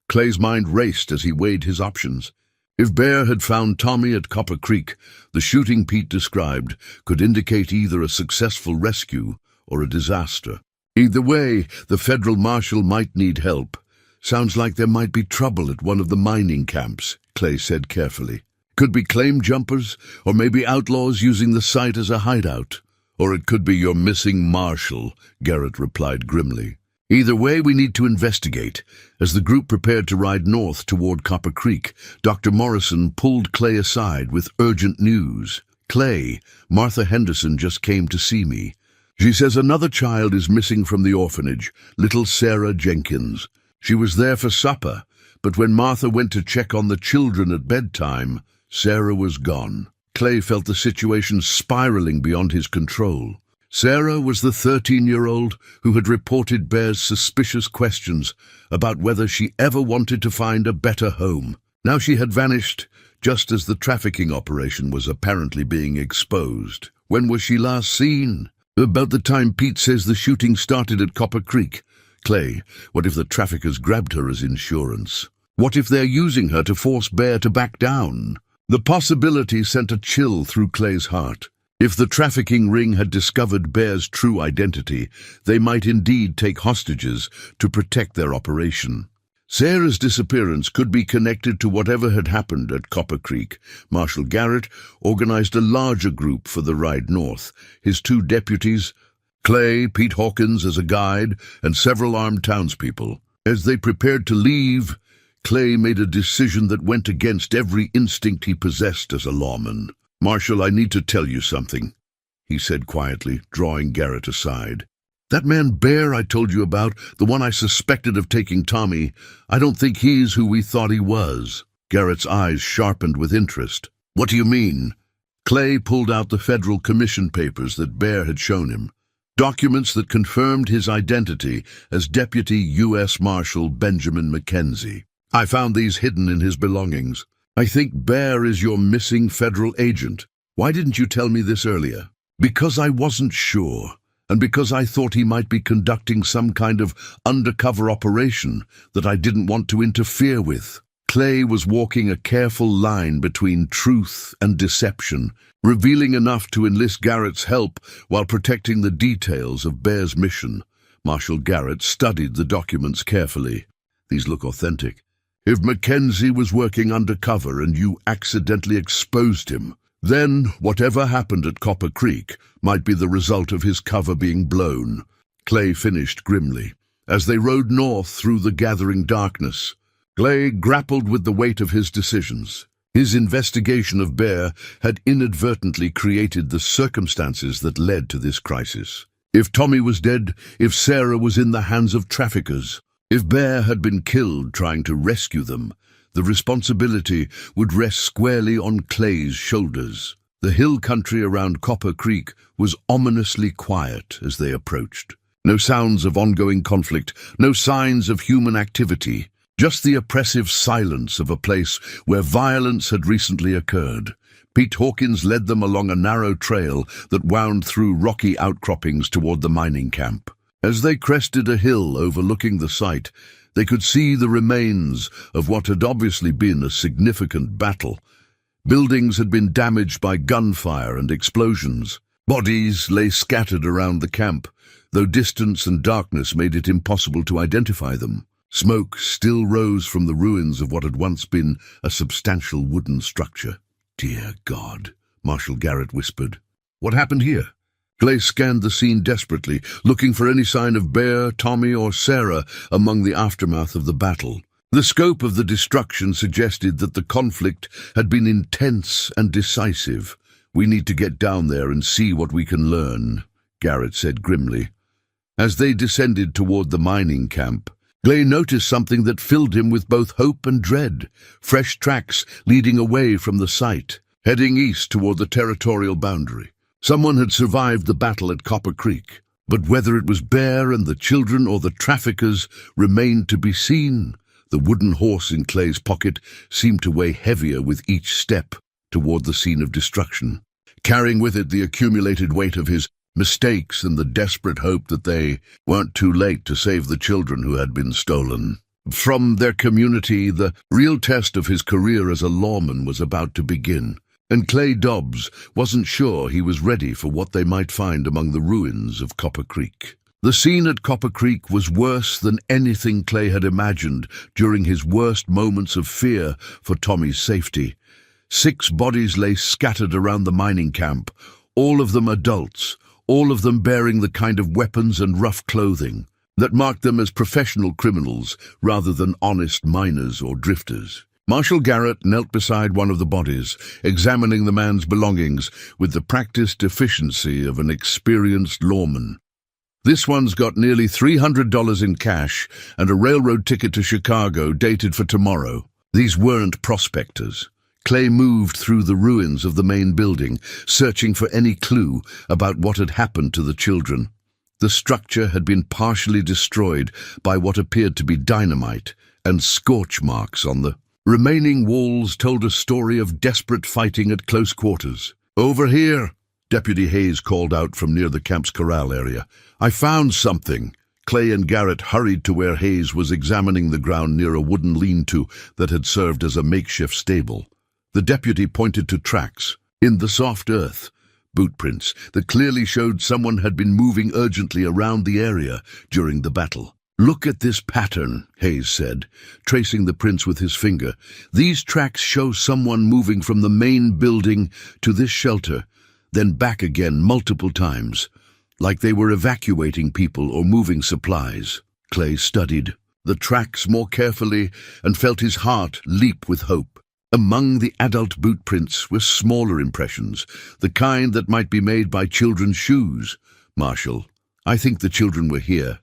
Clay's mind raced as he weighed his options. If Bear had found Tommy at Copper Creek, the shooting Pete described could indicate either a successful rescue or a disaster. Either way, the federal marshal might need help. "Sounds like there might be trouble at one of the mining camps," Clay said carefully. "Could be claim jumpers, or maybe outlaws using the site as a hideout. Or it could be your missing Marshal," Garrett replied grimly. "Either way, we need to investigate." As the group prepared to ride north toward Copper Creek, Dr. Morrison pulled Clay aside with urgent news. "Clay, Martha Henderson just came to see me. She says another child is missing from the orphanage, little Sarah Jenkins. She was there for supper, but when Martha went to check on the children at bedtime, Sarah was gone. Clay felt the situation spiraling beyond his control. Sarah was the 13-year-old who had reported Bear's suspicious questions about whether she ever wanted to find a better home. Now she had vanished, just as the trafficking operation was apparently being exposed. When was she last seen? About the time Pete says the shooting started at Copper Creek. Clay, what if the traffickers grabbed her as insurance? What if they're using her to force Bear to back down? The possibility sent a chill through Clay's heart. If the trafficking ring had discovered Bear's true identity, they might indeed take hostages to protect their operation. Sarah's disappearance could be connected to whatever had happened at Copper Creek. Marshal Garrett organized a larger group for the ride north. His 2 deputies, Clay, Pete Hawkins as a guide, and several armed townspeople. As they prepared to leave, Clay made a decision that went against every instinct he possessed as a lawman. "Marshal, I need to tell you something," he said quietly, drawing Garrett aside. "That man Bear I told you about, the one I suspected of taking Tommy, I don't think he's who we thought he was." Garrett's eyes sharpened with interest. "What do you mean?" Clay pulled out the federal commission papers that Bear had shown him, documents that confirmed his identity as Deputy U.S. Marshal Benjamin McKenzie. "I found these hidden in his belongings. I think Bear is your missing federal agent. Why didn't you tell me this earlier?" "Because I wasn't sure, and because I thought he might be conducting some kind of undercover operation that I didn't want to interfere with." Clay was walking a careful line between truth and deception, revealing enough to enlist Garrett's help while protecting the details of Bear's mission. Marshal Garrett studied the documents carefully. "These look authentic. If Mackenzie was working undercover and you accidentally exposed him, then whatever happened at Copper Creek might be the result of his cover being blown." Clay finished grimly. As they rode north through the gathering darkness, Clay grappled with the weight of his decisions. His investigation of Bear had inadvertently created the circumstances that led to this crisis. If Tommy was dead, if Sarah was in the hands of traffickers, if Bear had been killed trying to rescue them, the responsibility would rest squarely on Clay's shoulders. The hill country around Copper Creek was ominously quiet as they approached. No sounds of ongoing conflict, no signs of human activity, just the oppressive silence of a place where violence had recently occurred. Pete Hawkins led them along a narrow trail that wound through rocky outcroppings toward the mining camp. As they crested a hill overlooking the site, they could see the remains of what had obviously been a significant battle. Buildings had been damaged by gunfire and explosions. Bodies lay scattered around the camp, though distance and darkness made it impossible to identify them. Smoke still rose from the ruins of what had once been a substantial wooden structure. "Dear God," Marshal Garrett whispered. "What happened here?" Clay scanned the scene desperately, looking for any sign of Bear, Tommy, or Sarah among the aftermath of the battle. The scope of the destruction suggested that the conflict had been intense and decisive. "We need to get down there and see what we can learn," Garrett said grimly. As they descended toward the mining camp, Clay noticed something that filled him with both hope and dread. Fresh tracks leading away from the site, heading east toward the territorial boundary. Someone had survived the battle at Copper Creek, but whether it was Bear and the children or the traffickers remained to be seen. The wooden horse in Clay's pocket seemed to weigh heavier with each step toward the scene of destruction, carrying with it the accumulated weight of his mistakes and the desperate hope that they weren't too late to save the children who had been stolen from their community. The real test of his career as a lawman was about to begin, and Clay Dobbs wasn't sure he was ready for what they might find among the ruins of Copper Creek. The scene at Copper Creek was worse than anything Clay had imagined during his worst moments of fear for Tommy's safety. 6 bodies lay scattered around the mining camp, all of them adults, all of them bearing the kind of weapons and rough clothing that marked them as professional criminals rather than honest miners or drifters. Marshal Garrett knelt beside one of the bodies, examining the man's belongings with the practiced efficiency of an experienced lawman. "This one's got nearly $300 in cash and a railroad ticket to Chicago dated for tomorrow." These weren't prospectors. Clay moved through the ruins of the main building, searching for any clue about what had happened to the children. The structure had been partially destroyed by what appeared to be dynamite, and scorch marks on the remaining walls told a story of desperate fighting at close quarters. "Over here," Deputy Hayes called out from near the camp's corral area. "I found something." Clay and Garrett hurried to where Hayes was examining the ground near a wooden lean-to that had served as a makeshift stable. The deputy pointed to tracks in the soft earth, boot prints that clearly showed someone had been moving urgently around the area during the battle. "Look at this pattern," Hayes said, tracing the prints with his finger. "These tracks show someone moving from the main building to this shelter, then back again multiple times, like they were evacuating people or moving supplies." Clay studied the tracks more carefully and felt his heart leap with hope. Among the adult boot prints were smaller impressions, the kind that might be made by children's shoes. "Marshal, I think the children were here,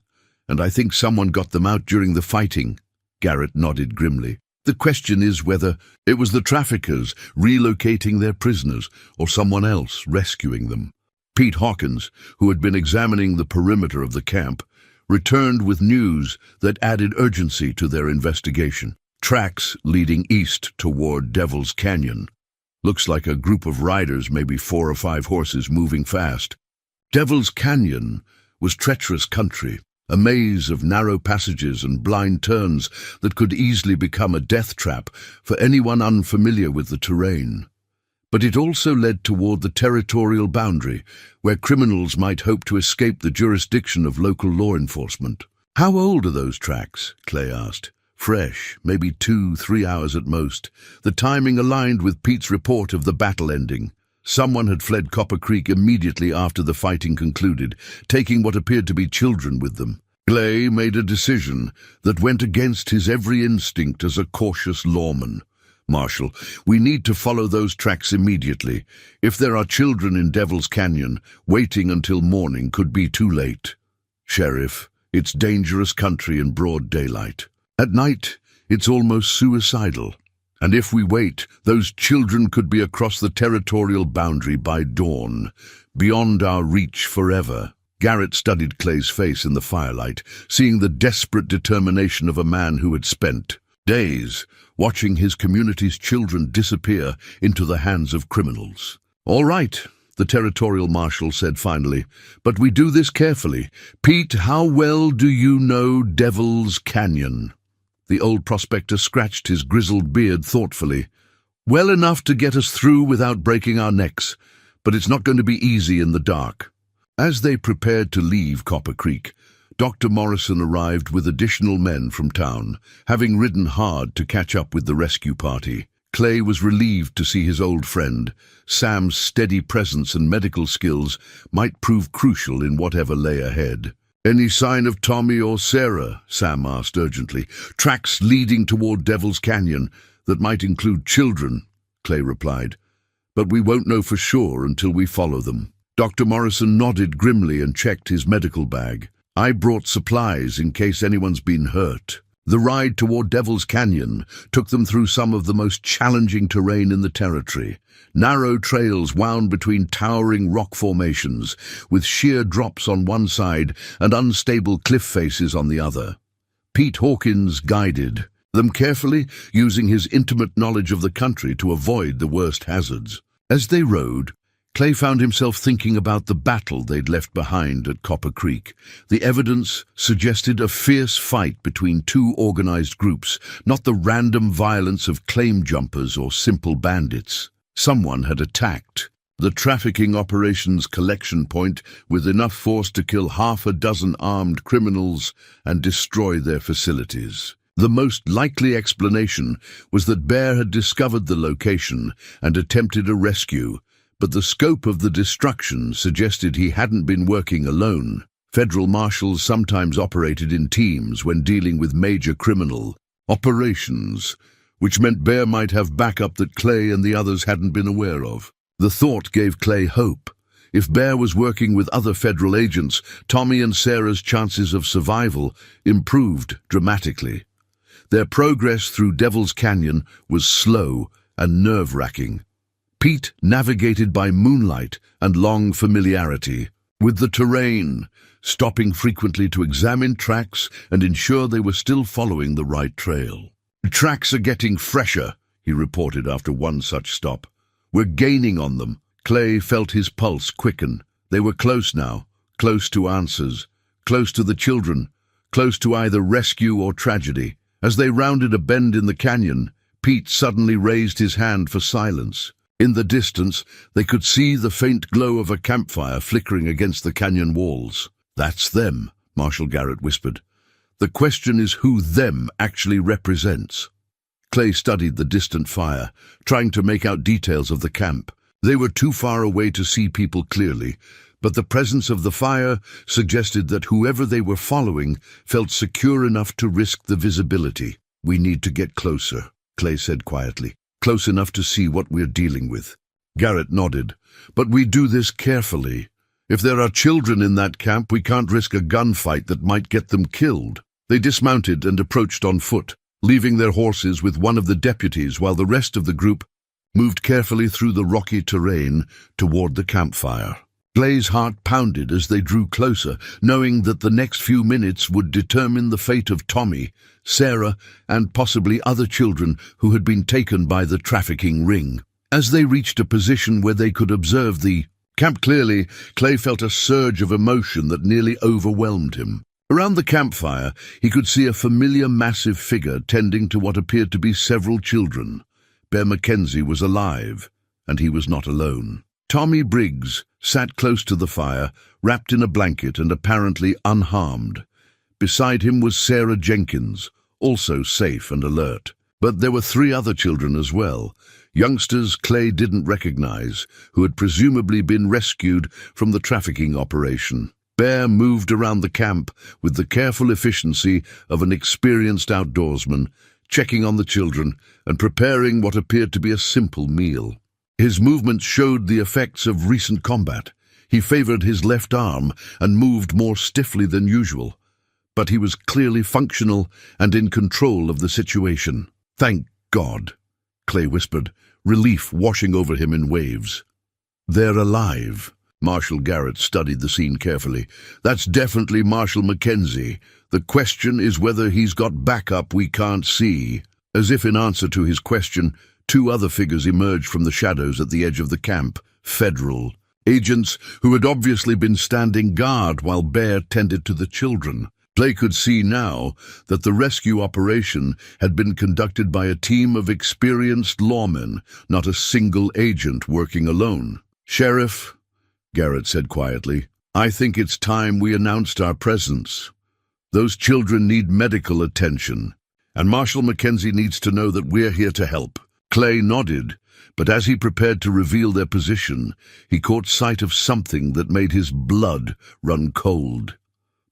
and I think someone got them out during the fighting." Garrett nodded grimly. "The question is whether it was the traffickers relocating their prisoners or someone else rescuing them." Pete Hawkins, who had been examining the perimeter of the camp, returned with news that added urgency to their investigation. "Tracks leading east toward Devil's Canyon. Looks like a group of riders, maybe 4 or 5 horses moving fast." Devil's Canyon was treacherous country, a maze of narrow passages and blind turns that could easily become a death trap for anyone unfamiliar with the terrain. But it also led toward the territorial boundary, where criminals might hope to escape the jurisdiction of local law enforcement. "How old are those tracks?" Clay asked. "Fresh, maybe 2-3 hours at most." The timing aligned with Pete's report of the battle ending. Someone had fled Copper Creek immediately after the fighting concluded, taking what appeared to be children with them. Clay made a decision that went against his every instinct as a cautious lawman. "Marshal, we need to follow those tracks immediately. If there are children in Devil's Canyon, waiting until morning could be too late." "Sheriff, it's dangerous country in broad daylight. At night, it's almost suicidal. And if we wait, those children could be across the territorial boundary by dawn, beyond our reach forever." Garrett studied Clay's face in the firelight, seeing the desperate determination of a man who had spent days watching his community's children disappear into the hands of criminals. "All right," the territorial marshal said finally, "but we do this carefully. Pete, how well do you know Devil's Canyon?" The old prospector scratched his grizzled beard thoughtfully. "Well enough to get us through without breaking our necks, but it's not going to be easy in the dark." As they prepared to leave Copper Creek, Dr. Morrison arrived with additional men from town, having ridden hard to catch up with the rescue party. Clay was relieved to see his old friend. Sam's steady presence and medical skills might prove crucial in whatever lay ahead. "Any sign of Tommy or Sarah?" Sam asked urgently. "Tracks leading toward Devil's Canyon that might include children," Clay replied. "But we won't know for sure until we follow them." Dr. Morrison nodded grimly and checked his medical bag. "I brought supplies in case anyone's been hurt." The ride toward Devil's Canyon took them through some of the most challenging terrain in the territory. Narrow trails wound between towering rock formations, with sheer drops on one side and unstable cliff faces on the other. Pete Hawkins guided them carefully, using his intimate knowledge of the country to avoid the worst hazards. As they rode, Clay found himself thinking about the battle they'd left behind at Copper Creek. The evidence suggested a fierce fight between 2 organized groups, not the random violence of claim jumpers or simple bandits. Someone had attacked the trafficking operations collection point with enough force to kill 6 armed criminals and destroy their facilities. The most likely explanation was that Bear had discovered the location and attempted a rescue, but the scope of the destruction suggested he hadn't been working alone. Federal marshals sometimes operated in teams when dealing with major criminal operations, which meant Bear might have backup that Clay and the others hadn't been aware of. The thought gave Clay hope. If Bear was working with other federal agents, Tommy and Sarah's chances of survival improved dramatically. Their progress through Devil's Canyon was slow and nerve-wracking. Pete navigated by moonlight and long familiarity with the terrain, stopping frequently to examine tracks and ensure they were still following the right trail. "Tracks are getting fresher," he reported after one such stop. "We're gaining on them." Clay felt his pulse quicken. They were close now, close to answers, close to the children, close to either rescue or tragedy. As they rounded a bend in the canyon, Pete suddenly raised his hand for silence. In the distance, they could see the faint glow of a campfire flickering against the canyon walls. "That's them," Marshal Garrett whispered. "The question is who them actually represents." Clay studied the distant fire, trying to make out details of the camp. They were too far away to see people clearly, but the presence of the fire suggested that whoever they were following felt secure enough to risk the visibility. "We need to get closer," Clay said quietly. "Close enough to see what we're dealing with." Garrett nodded. "But we do this carefully. If there are children in that camp, we can't risk a gunfight that might get them killed." They dismounted and approached on foot, leaving their horses with one of the deputies while the rest of the group moved carefully through the rocky terrain toward the campfire. Clay's heart pounded as they drew closer, knowing that the next few minutes would determine the fate of Tommy, Sarah, and possibly other children who had been taken by the trafficking ring. As they reached a position where they could observe the camp clearly, Clay felt a surge of emotion that nearly overwhelmed him. Around the campfire, he could see a familiar massive figure tending to what appeared to be several children. Bear Mackenzie was alive, and he was not alone. Tommy Briggs sat close to the fire, wrapped in a blanket and apparently unharmed. Beside him was Sarah Jenkins, also safe and alert. But there were 3 other children as well, youngsters Clay didn't recognize, who had presumably been rescued from the trafficking operation. Bear moved around the camp with the careful efficiency of an experienced outdoorsman, checking on the children and preparing what appeared to be a simple meal. His movements showed the effects of recent combat. He favored his left arm and moved more stiffly than usual, but he was clearly functional and in control of the situation. "Thank God," Clay whispered, relief washing over him in waves. "They're alive." Marshal Garrett studied the scene carefully. "That's definitely Marshal Mackenzie. The question is whether he's got backup we can't see." As if in answer to his question, 2 other figures emerged from the shadows at the edge of the camp, federal agents who had obviously been standing guard while Bear tended to the children. Clay could see now that the rescue operation had been conducted by a team of experienced lawmen, not a single agent working alone. "Sheriff," Garrett said quietly, "I think it's time we announced our presence. Those children need medical attention, and Marshal Mackenzie needs to know that we're here to help." Clay nodded, but as he prepared to reveal their position, he caught sight of something that made his blood run cold.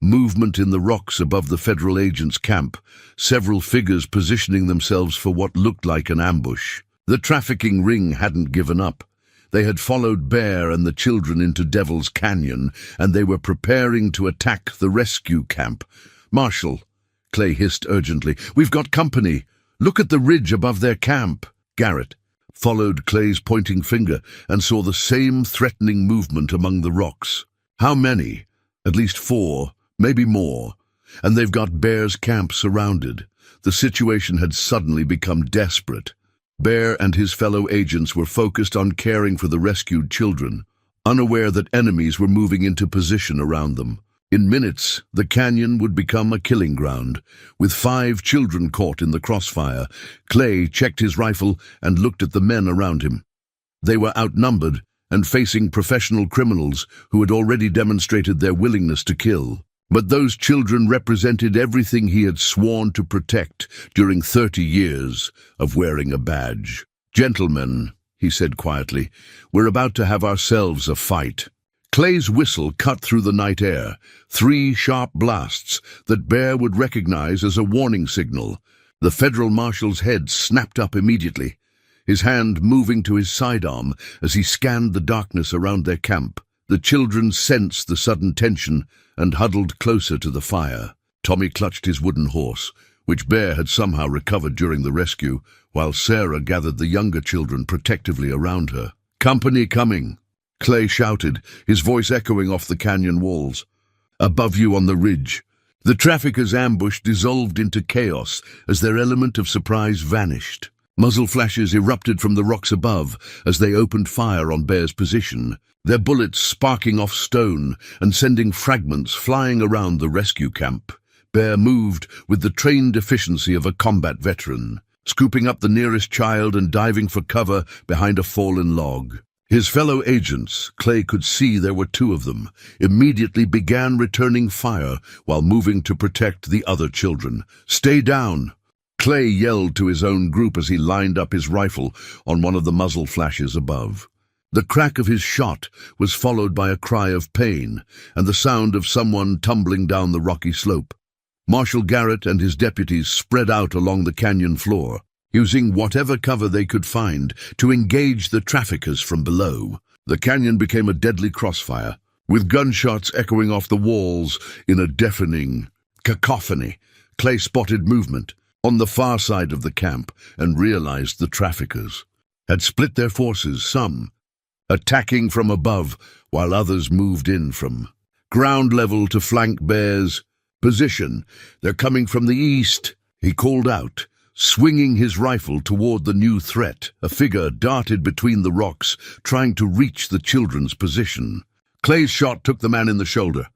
Movement in the rocks above the federal agent's camp, several figures positioning themselves for what looked like an ambush. The trafficking ring hadn't given up. They had followed Bear and the children into Devil's Canyon, and they were preparing to attack the rescue camp. "Marshal," Clay hissed urgently, "we've got company. Look at the ridge above their camp." Garrett followed Clay's pointing finger and saw the same threatening movement among the rocks. "How many?" "At least 4, maybe more. And they've got Bear's camp surrounded." The situation had suddenly become desperate. Bear and his fellow agents were focused on caring for the rescued children, unaware that enemies were moving into position around them. In minutes, the canyon would become a killing ground. With 5 children caught in the crossfire, Clay checked his rifle and looked at the men around him. They were outnumbered and facing professional criminals who had already demonstrated their willingness to kill. But those children represented everything he had sworn to protect during 30 years of wearing a badge. "Gentlemen," he said quietly, "we're about to have ourselves a fight." Clay's whistle cut through the night air, 3 sharp blasts that Bear would recognize as a warning signal. The federal marshal's head snapped up immediately, his hand moving to his sidearm as he scanned the darkness around their camp. The children sensed the sudden tension and huddled closer to the fire. Tommy clutched his wooden horse, which Bear had somehow recovered during the rescue, while Sarah gathered the younger children protectively around her. "Company coming," Clay shouted, his voice echoing off the canyon walls. "Above you on the ridge." The traffickers' ambush dissolved into chaos as their element of surprise vanished. Muzzle flashes erupted from the rocks above as they opened fire on Bear's position, their bullets sparking off stone and sending fragments flying around the rescue camp. Bear moved with the trained efficiency of a combat veteran, scooping up the nearest child and diving for cover behind a fallen log. His fellow agents, Clay could see there were two of them, immediately began returning fire while moving to protect the other children. "Stay down!" Clay yelled to his own group as he lined up his rifle on one of the muzzle flashes above. The crack of his shot was followed by a cry of pain and the sound of someone tumbling down the rocky slope. Marshal Garrett and his deputies spread out along the canyon floor, using whatever cover they could find to engage the traffickers from below. The canyon became a deadly crossfire, with gunshots echoing off the walls in a deafening cacophony. Clay spotted movement on the far side of the camp and realized the traffickers had split their forces, some attacking from above while others moved in from ground level to flank Bear's position. "They're coming from the east," he called out, swinging his rifle toward the new threat. A figure darted between the rocks, trying to reach the children's position. Clay's shot took the man in the shoulder,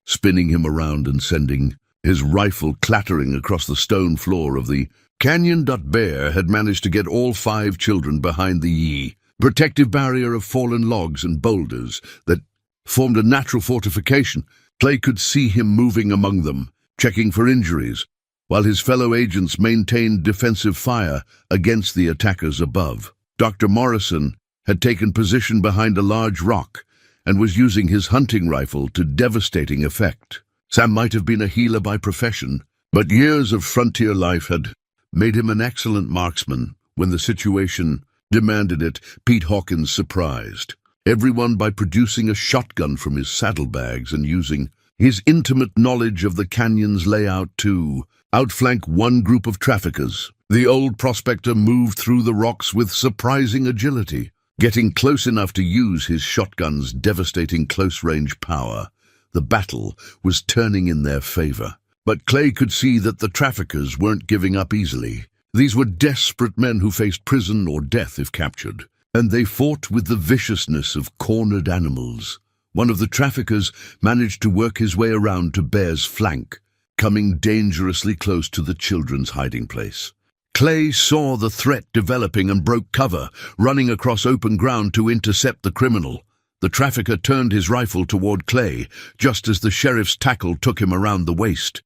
spinning him around and sending his rifle clattering across the stone floor of the canyon. Bear had managed to get all 5 children behind the protective barrier of fallen logs and boulders that formed a natural fortification. Clay could see him moving among them, checking for injuries, while his fellow agents maintained defensive fire against the attackers above. Dr. Morrison had taken position behind a large rock and was using his hunting rifle to devastating effect. Sam might have been a healer by profession, but years of frontier life had made him an excellent marksman when the situation demanded it. Pete Hawkins surprised everyone by producing a shotgun from his saddlebags and using his intimate knowledge of the canyon's layout to outflank one group of traffickers. The old prospector moved through the rocks with surprising agility, getting close enough to use his shotgun's devastating close-range power. The battle was turning in their favor, but Clay could see that the traffickers weren't giving up easily. These were desperate men who faced prison or death if captured, and they fought with the viciousness of cornered animals. One of the traffickers managed to work his way around to Bear's flank, coming dangerously close to the children's hiding place. Clay saw the threat developing and broke cover, running across open ground to intercept the criminal. The trafficker turned his rifle toward Clay, just as the sheriff's tackle took him around the waist.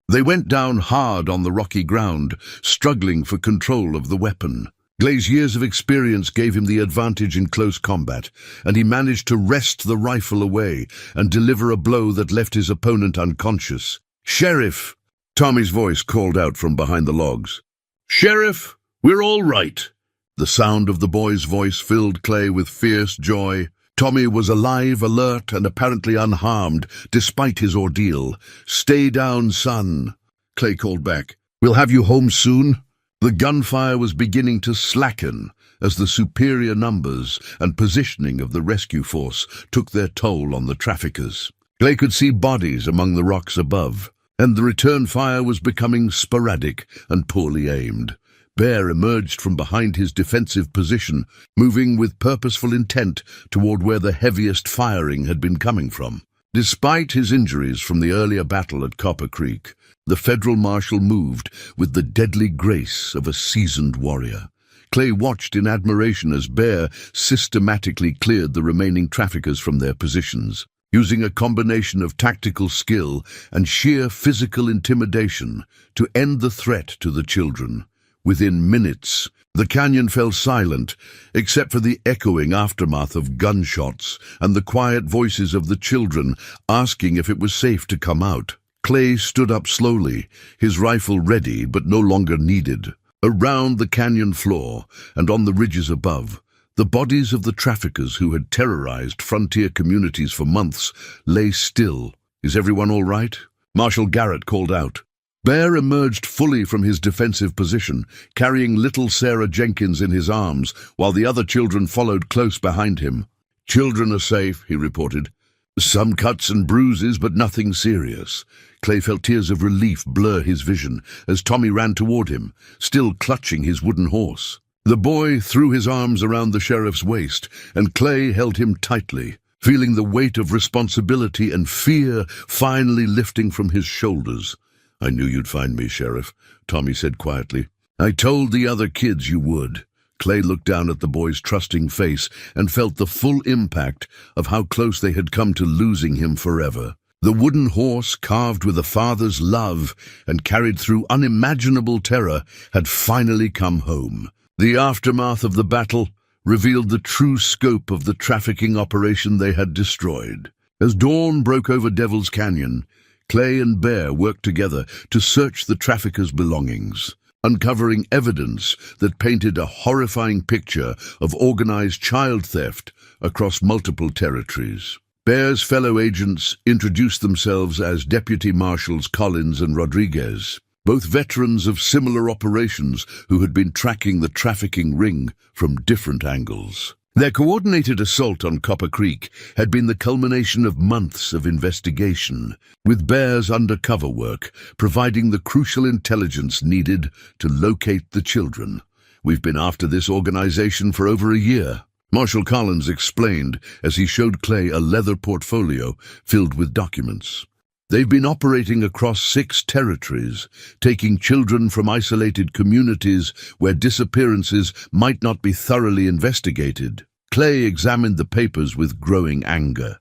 They went down hard on the rocky ground, struggling for control of the weapon. Clay's years of experience gave him the advantage in close combat, and he managed to wrest the rifle away and deliver a blow that left his opponent unconscious. "Sheriff!" Tommy's voice called out from behind the logs. "Sheriff, we're all right." The sound of the boy's voice filled Clay with fierce joy. Tommy was alive, alert, and apparently unharmed, despite his ordeal. "Stay down, son," Clay called back. "We'll have you home soon." The gunfire was beginning to slacken as the superior numbers and positioning of the rescue force took their toll on the traffickers. Clay could see bodies among the rocks above, and the return fire was becoming sporadic and poorly aimed. Bear emerged from behind his defensive position, moving with purposeful intent toward where the heaviest firing had been coming from. Despite his injuries from the earlier battle at Copper Creek, the federal marshal moved with the deadly grace of a seasoned warrior. Clay watched in admiration as Bear systematically cleared the remaining traffickers from their positions, using a combination of tactical skill and sheer physical intimidation to end the threat to the children. Within minutes, the canyon fell silent, except for the echoing aftermath of gunshots and the quiet voices of the children asking if it was safe to come out. Clay stood up slowly, his rifle ready but no longer needed. Around the canyon floor and on the ridges above, the bodies of the traffickers who had terrorized frontier communities for months lay still. "Is everyone all right?" Marshal Garrett called out. Bear emerged fully from his defensive position, carrying little Sarah Jenkins in his arms, while the other children followed close behind him. "Children are safe," he reported. "Some cuts and bruises, but nothing serious." Clay felt tears of relief blur his vision as Tommy ran toward him, still clutching his wooden horse. The boy threw his arms around the sheriff's waist, and Clay held him tightly, feeling the weight of responsibility and fear finally lifting from his shoulders. "I knew you'd find me, Sheriff," Tommy said quietly. "I told the other kids you would." Clay looked down at the boy's trusting face and felt the full impact of how close they had come to losing him forever. The wooden horse, carved with a father's love and carried through unimaginable terror, had finally come home. The aftermath of the battle revealed the true scope of the trafficking operation they had destroyed. As dawn broke over Devil's Canyon, Clay and Bear worked together to search the traffickers' belongings, uncovering evidence that painted a horrifying picture of organized child theft across multiple territories. Bear's fellow agents introduced themselves as Deputy Marshals Collins and Rodriguez, both veterans of similar operations who had been tracking the trafficking ring from different angles. Their coordinated assault on Copper Creek had been the culmination of months of investigation, with Bear's undercover work providing the crucial intelligence needed to locate the children. "We've been after this organization for over a year," Marshal Collins explained as he showed Clay a leather portfolio filled with documents. "They've been operating across 6 territories, taking children from isolated communities where disappearances might not be thoroughly investigated." Clay examined the papers with growing anger.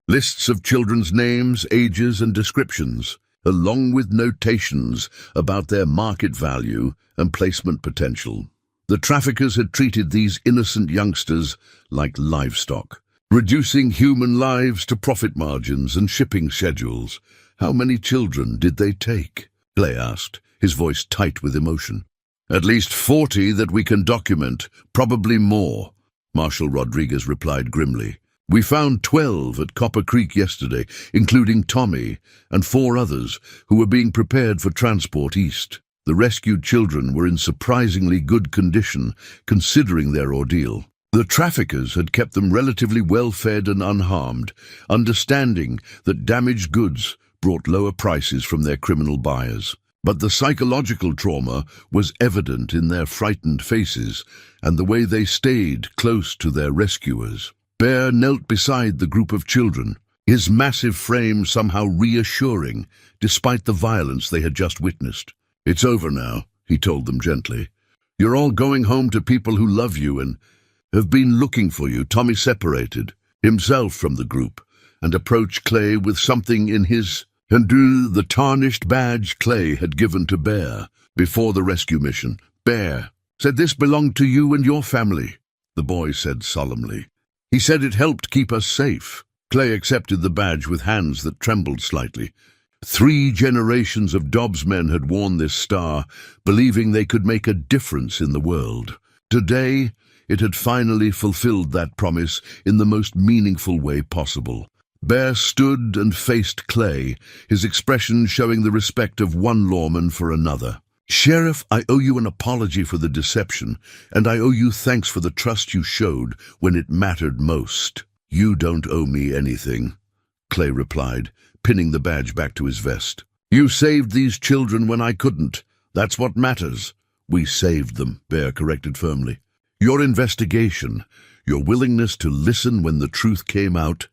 Lists of children's names, ages, and descriptions, along with notations about their market value and placement potential. The traffickers had treated these innocent youngsters like livestock, reducing human lives to profit margins and shipping schedules. "How many children did they take?" Clay asked, his voice tight with emotion. "At least 40 that we can document, probably more," Marshal Rodriguez replied grimly. "We found 12 at Copper Creek yesterday, including Tommy and 4 others who were being prepared for transport east. The rescued children were in surprisingly good condition, considering their ordeal. The traffickers had kept them relatively well-fed and unharmed, understanding that damaged goods brought lower prices from their criminal buyers. But the psychological trauma was evident in their frightened faces and the way they stayed close to their rescuers." Bear knelt beside the group of children, his massive frame somehow reassuring, despite the violence they had just witnessed. "It's over now," he told them gently. "You're all going home to people who love you and have been looking for you." Tommy separated himself from the group and approached Clay with something in his hand, the tarnished badge Clay had given to Bear before the rescue mission. "Bear said this belonged to you and your family," the boy said solemnly. "He said it helped keep us safe." Clay accepted the badge with hands that trembled slightly. 3 generations of Dobbs men had worn this star, believing they could make a difference in the world. Today, it had finally fulfilled that promise in the most meaningful way possible. Bear stood and faced Clay, his expression showing the respect of one lawman for another. "Sheriff, I owe you an apology for the deception, and I owe you thanks for the trust you showed when it mattered most." "You don't owe me anything," Clay replied, pinning the badge back to his vest. "You saved these children when I couldn't. That's what matters." "We saved them," Bear corrected firmly. "Your investigation, your willingness to listen when the truth came out,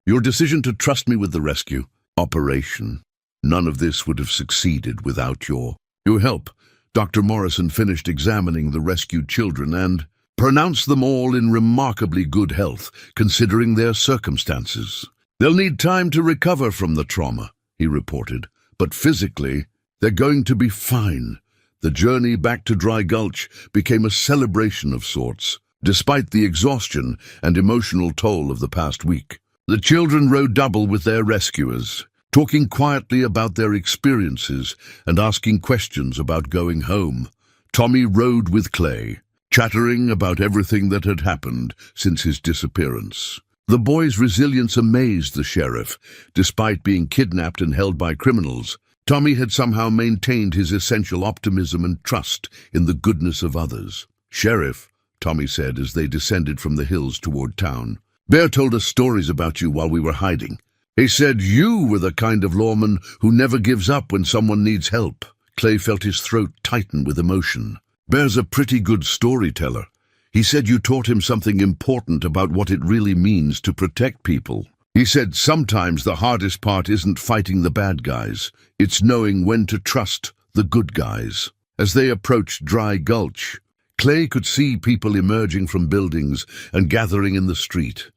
your decision to trust me with the rescue operation, none of this would have succeeded without your help." Dr. Morrison finished examining the rescued children and pronounced them all in remarkably good health, considering their circumstances. "They'll need time to recover from the trauma," he reported, "but physically, they're going to be fine." The journey back to Dry Gulch became a celebration of sorts, despite the exhaustion and emotional toll of the past week. The children rode double with their rescuers, talking quietly about their experiences and asking questions about going home. Tommy rode with Clay, chattering about everything that had happened since his disappearance. The boy's resilience amazed the sheriff. Despite being kidnapped and held by criminals, Tommy had somehow maintained his essential optimism and trust in the goodness of others. "Sheriff," Tommy said as they descended from the hills toward town, "Bear told us stories about you while we were hiding. He said you were the kind of lawman who never gives up when someone needs help." Clay felt his throat tighten with emotion. "Bear's a pretty good storyteller. He said you taught him something important about what it really means to protect people. He said sometimes the hardest part isn't fighting the bad guys, it's knowing when to trust the good guys." As they approached Dry Gulch, Clay could see people emerging from buildings and gathering in the street.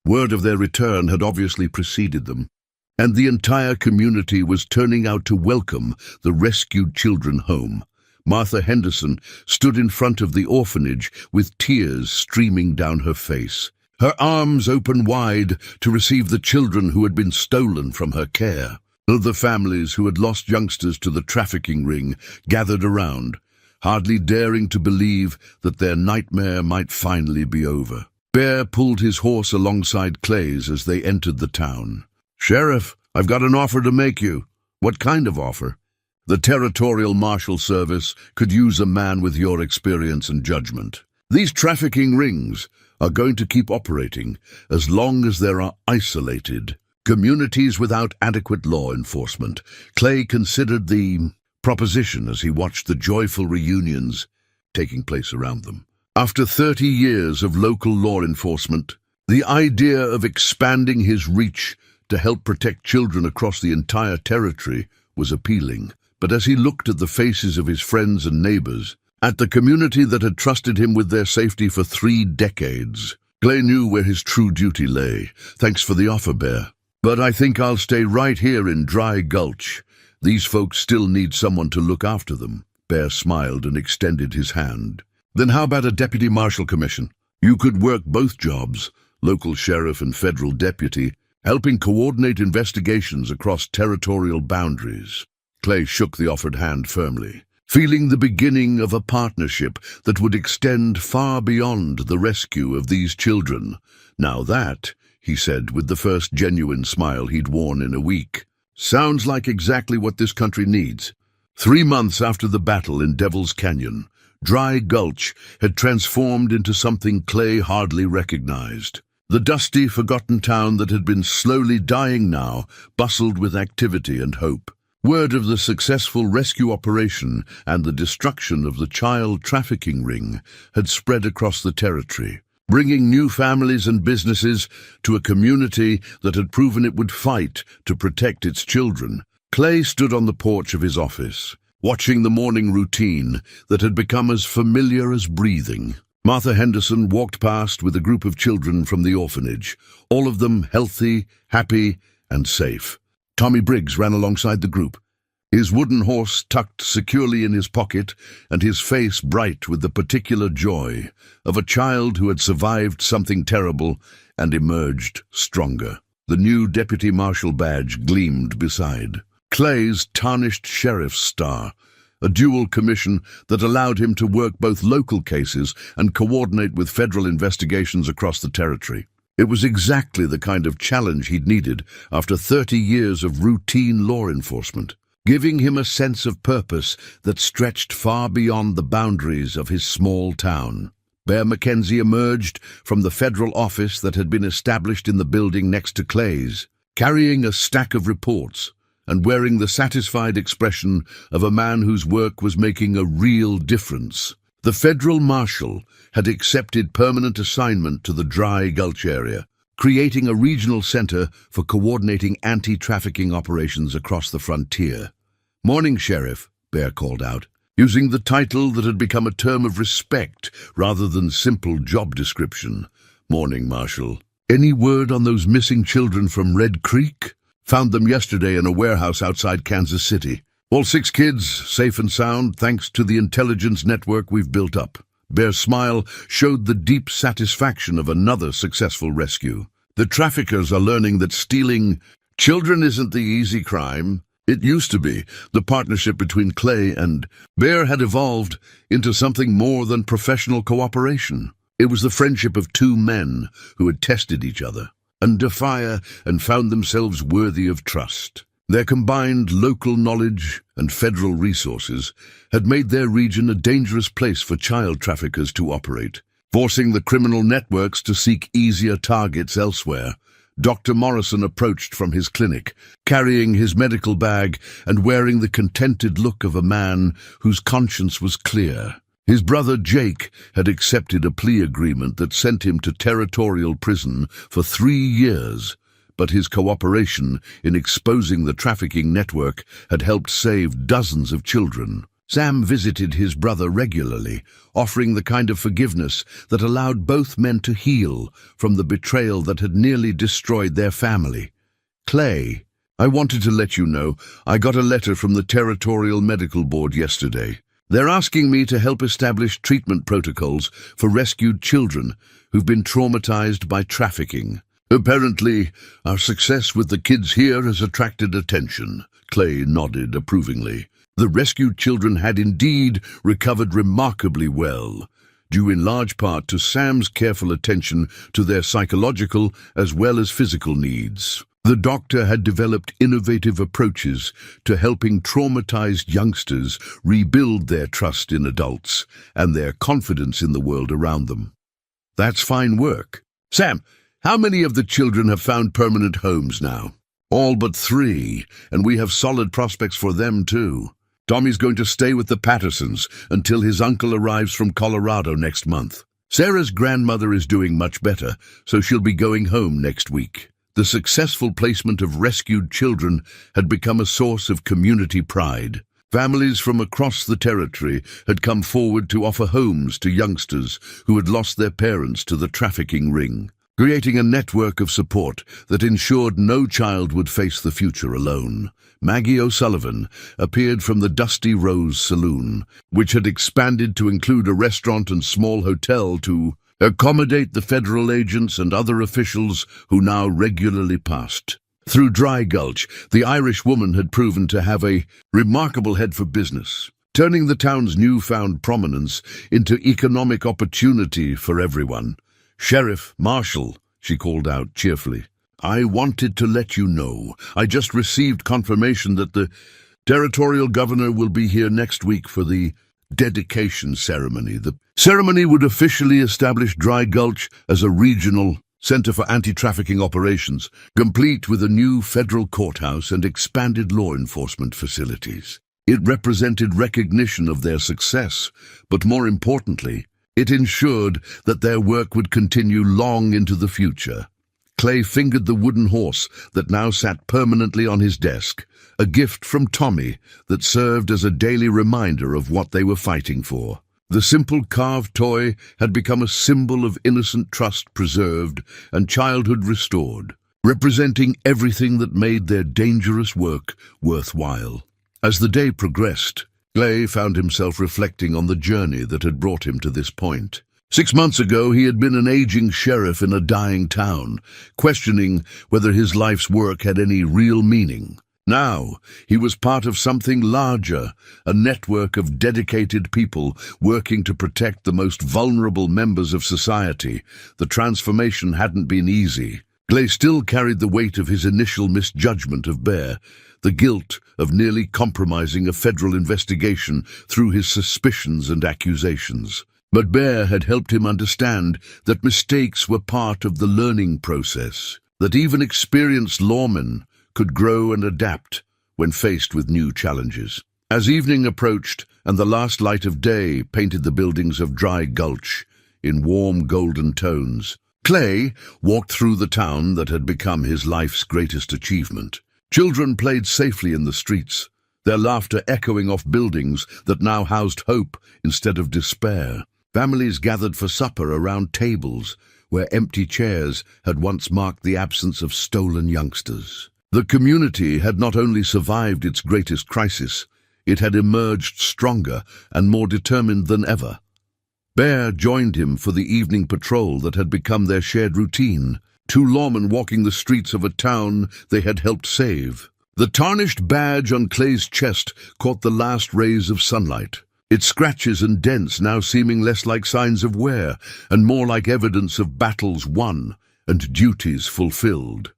Word of their return had obviously preceded them, and the entire community was turning out to welcome the rescued children home. Martha Henderson stood in front of the orphanage with tears streaming down her face, her arms open wide to receive the children who had been stolen from her care. Other families who had lost youngsters to the trafficking ring gathered around, hardly daring to believe that their nightmare might finally be over. Bear pulled his horse alongside Clay's as they entered the town. "Sheriff, I've got an offer to make you." "What kind of offer?" "The Territorial Marshal Service could use a man with your experience and judgment. These trafficking rings are going to keep operating as long as there are isolated communities without adequate law enforcement." Clay considered the proposition as he watched the joyful reunions taking place around them. After 30 years of local law enforcement, the idea of expanding his reach to help protect children across the entire territory was appealing. But as he looked at the faces of his friends and neighbors, at the community that had trusted him with their safety for 3 decades, Clay knew where his true duty lay. "Thanks for the offer, Bear. But I think I'll stay right here in Dry Gulch. These folks still need someone to look after them." Bear smiled and extended his hand. "Then how about a deputy marshal commission? You could work both jobs, local sheriff and federal deputy, helping coordinate investigations across territorial boundaries." Clay shook the offered hand firmly, feeling the beginning of a partnership that would extend far beyond the rescue of these children. "Now that," he said with the first genuine smile he'd worn in a week, "sounds like exactly what this country needs." 3 months after the battle in Devil's Canyon, Dry Gulch had transformed into something Clay hardly recognized. The dusty, forgotten town that had been slowly dying now bustled with activity and hope. Word of the successful rescue operation and the destruction of the child trafficking ring had spread across the territory, bringing new families and businesses to a community that had proven it would fight to protect its children. Clay stood on the porch of his office, watching the morning routine that had become as familiar as breathing. Martha Henderson walked past with a group of children from the orphanage, all of them healthy, happy, and safe. Tommy Briggs ran alongside the group, his wooden horse tucked securely in his pocket and his face bright with the particular joy of a child who had survived something terrible and emerged stronger. The new deputy marshal badge gleamed beside Clay's tarnished sheriff's star, a dual commission that allowed him to work both local cases and coordinate with federal investigations across the territory. It was exactly the kind of challenge he'd needed after 30 years of routine law enforcement, giving him a sense of purpose that stretched far beyond the boundaries of his small town. Bear McKenzie emerged from the federal office that had been established in the building next to Clay's, carrying a stack of reports and wearing the satisfied expression of a man whose work was making a real difference. The federal marshal had accepted permanent assignment to the Dry Gulch area, creating a regional center for coordinating anti-trafficking operations across the frontier. "Morning, Sheriff," Bear called out, using the title that had become a term of respect rather than simple job description. "Morning, Marshal. Any word on those missing children from Red Creek? Found them yesterday in a warehouse outside Kansas City. All 6 kids, safe and sound, thanks to the intelligence network we've built up." Bear's smile showed the deep satisfaction of another successful rescue. "The traffickers are learning that stealing Children isn't the easy crime. It used to be. The partnership between Clay and Bear had evolved into something more than professional cooperation. It was the friendship of two men who had tested each other under fire and found themselves worthy of trust. Their combined local knowledge and federal resources had made their region a dangerous place for child traffickers to operate, forcing the criminal networks to seek easier targets elsewhere. Dr. Morrison approached from his clinic, carrying his medical bag and wearing the contented look of a man whose conscience was clear. His brother Jake had accepted a plea agreement that sent him to territorial prison for 3 years, but his cooperation in exposing the trafficking network had helped save dozens of children. Sam visited his brother regularly, offering the kind of forgiveness that allowed both men to heal from the betrayal that had nearly destroyed their family. Clay, I wanted to let you know, I got a letter from the Territorial Medical Board yesterday. They're asking me to help establish treatment protocols for rescued children who've been traumatized by trafficking. Apparently, our success with the kids here has attracted attention. Clay nodded approvingly. The rescued children had indeed recovered remarkably well, due in large part to Sam's careful attention to their psychological as well as physical needs. The doctor had developed innovative approaches to helping traumatized youngsters rebuild their trust in adults and their confidence in the world around them. That's fine work. Sam, how many of the children have found permanent homes now? All but 3, and we have solid prospects for them too. Tommy's going to stay with the Pattersons until his uncle arrives from Colorado next month. Sarah's grandmother is doing much better, so she'll be going home next week. The successful placement of rescued children had become a source of community pride. Families from across the territory had come forward to offer homes to youngsters who had lost their parents to the trafficking ring, creating a network of support that ensured no child would face the future alone. Maggie O'Sullivan appeared from the Dusty Rose Saloon, which had expanded to include a restaurant and small hotel to accommodate the federal agents and other officials who now regularly passed through Dry Gulch. The Irish woman had proven to have a remarkable head for business, turning the town's newfound prominence into economic opportunity for everyone. "Sheriff Marshal," she called out cheerfully, "I wanted to let you know. I just received confirmation that the territorial governor will be here next week for the dedication ceremony. The ceremony would officially establish Dry Gulch as a regional center for anti-trafficking operations, complete with a new federal courthouse and expanded law enforcement facilities. It represented recognition of their success, but more importantly, it ensured that their work would continue long into the future. Clay fingered the wooden horse that now sat permanently on his desk, a gift from Tommy that served as a daily reminder of what they were fighting for. The simple carved toy had become a symbol of innocent trust preserved and childhood restored, representing everything that made their dangerous work worthwhile. As the day progressed, Clay found himself reflecting on the journey that had brought him to this point. 6 months ago, he had been an aging sheriff in a dying town, questioning whether his life's work had any real meaning. Now, he was part of something larger, a network of dedicated people working to protect the most vulnerable members of society. The transformation hadn't been easy. Clay still carried the weight of his initial misjudgment of Bear, the guilt of nearly compromising a federal investigation through his suspicions and accusations. But Bear had helped him understand that mistakes were part of the learning process, that even experienced lawmen could grow and adapt when faced with new challenges. As evening approached and the last light of day painted the buildings of Dry Gulch in warm golden tones, Clay walked through the town that had become his life's greatest achievement. Children played safely in the streets, their laughter echoing off buildings that now housed hope instead of despair. Families gathered for supper around tables where empty chairs had once marked the absence of stolen youngsters. The community had not only survived its greatest crisis, it had emerged stronger and more determined than ever. Bear joined him for the evening patrol that had become their shared routine. two lawmen walking the streets of a town they had helped save. The tarnished badge on Clay's chest caught the last rays of sunlight, its scratches and dents now seeming less like signs of wear and more like evidence of battles won and duties fulfilled.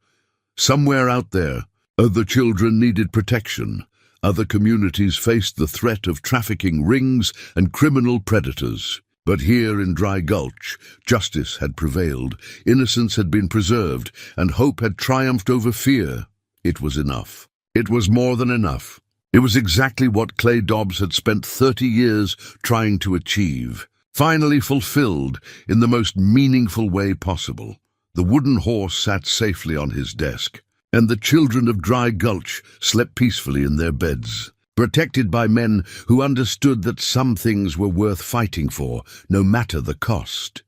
Somewhere out there, other children needed protection. Other communities faced the threat of trafficking rings and criminal predators. But here in Dry Gulch, justice had prevailed, innocence had been preserved, and hope had triumphed over fear. It was enough. It was more than enough. It was exactly what Clay Dobbs had spent 30 years trying to achieve, finally fulfilled in the most meaningful way possible. The wooden horse sat safely on his desk, and the children of Dry Gulch slept peacefully in their beds, protected by men who understood that some things were worth fighting for, no matter the cost.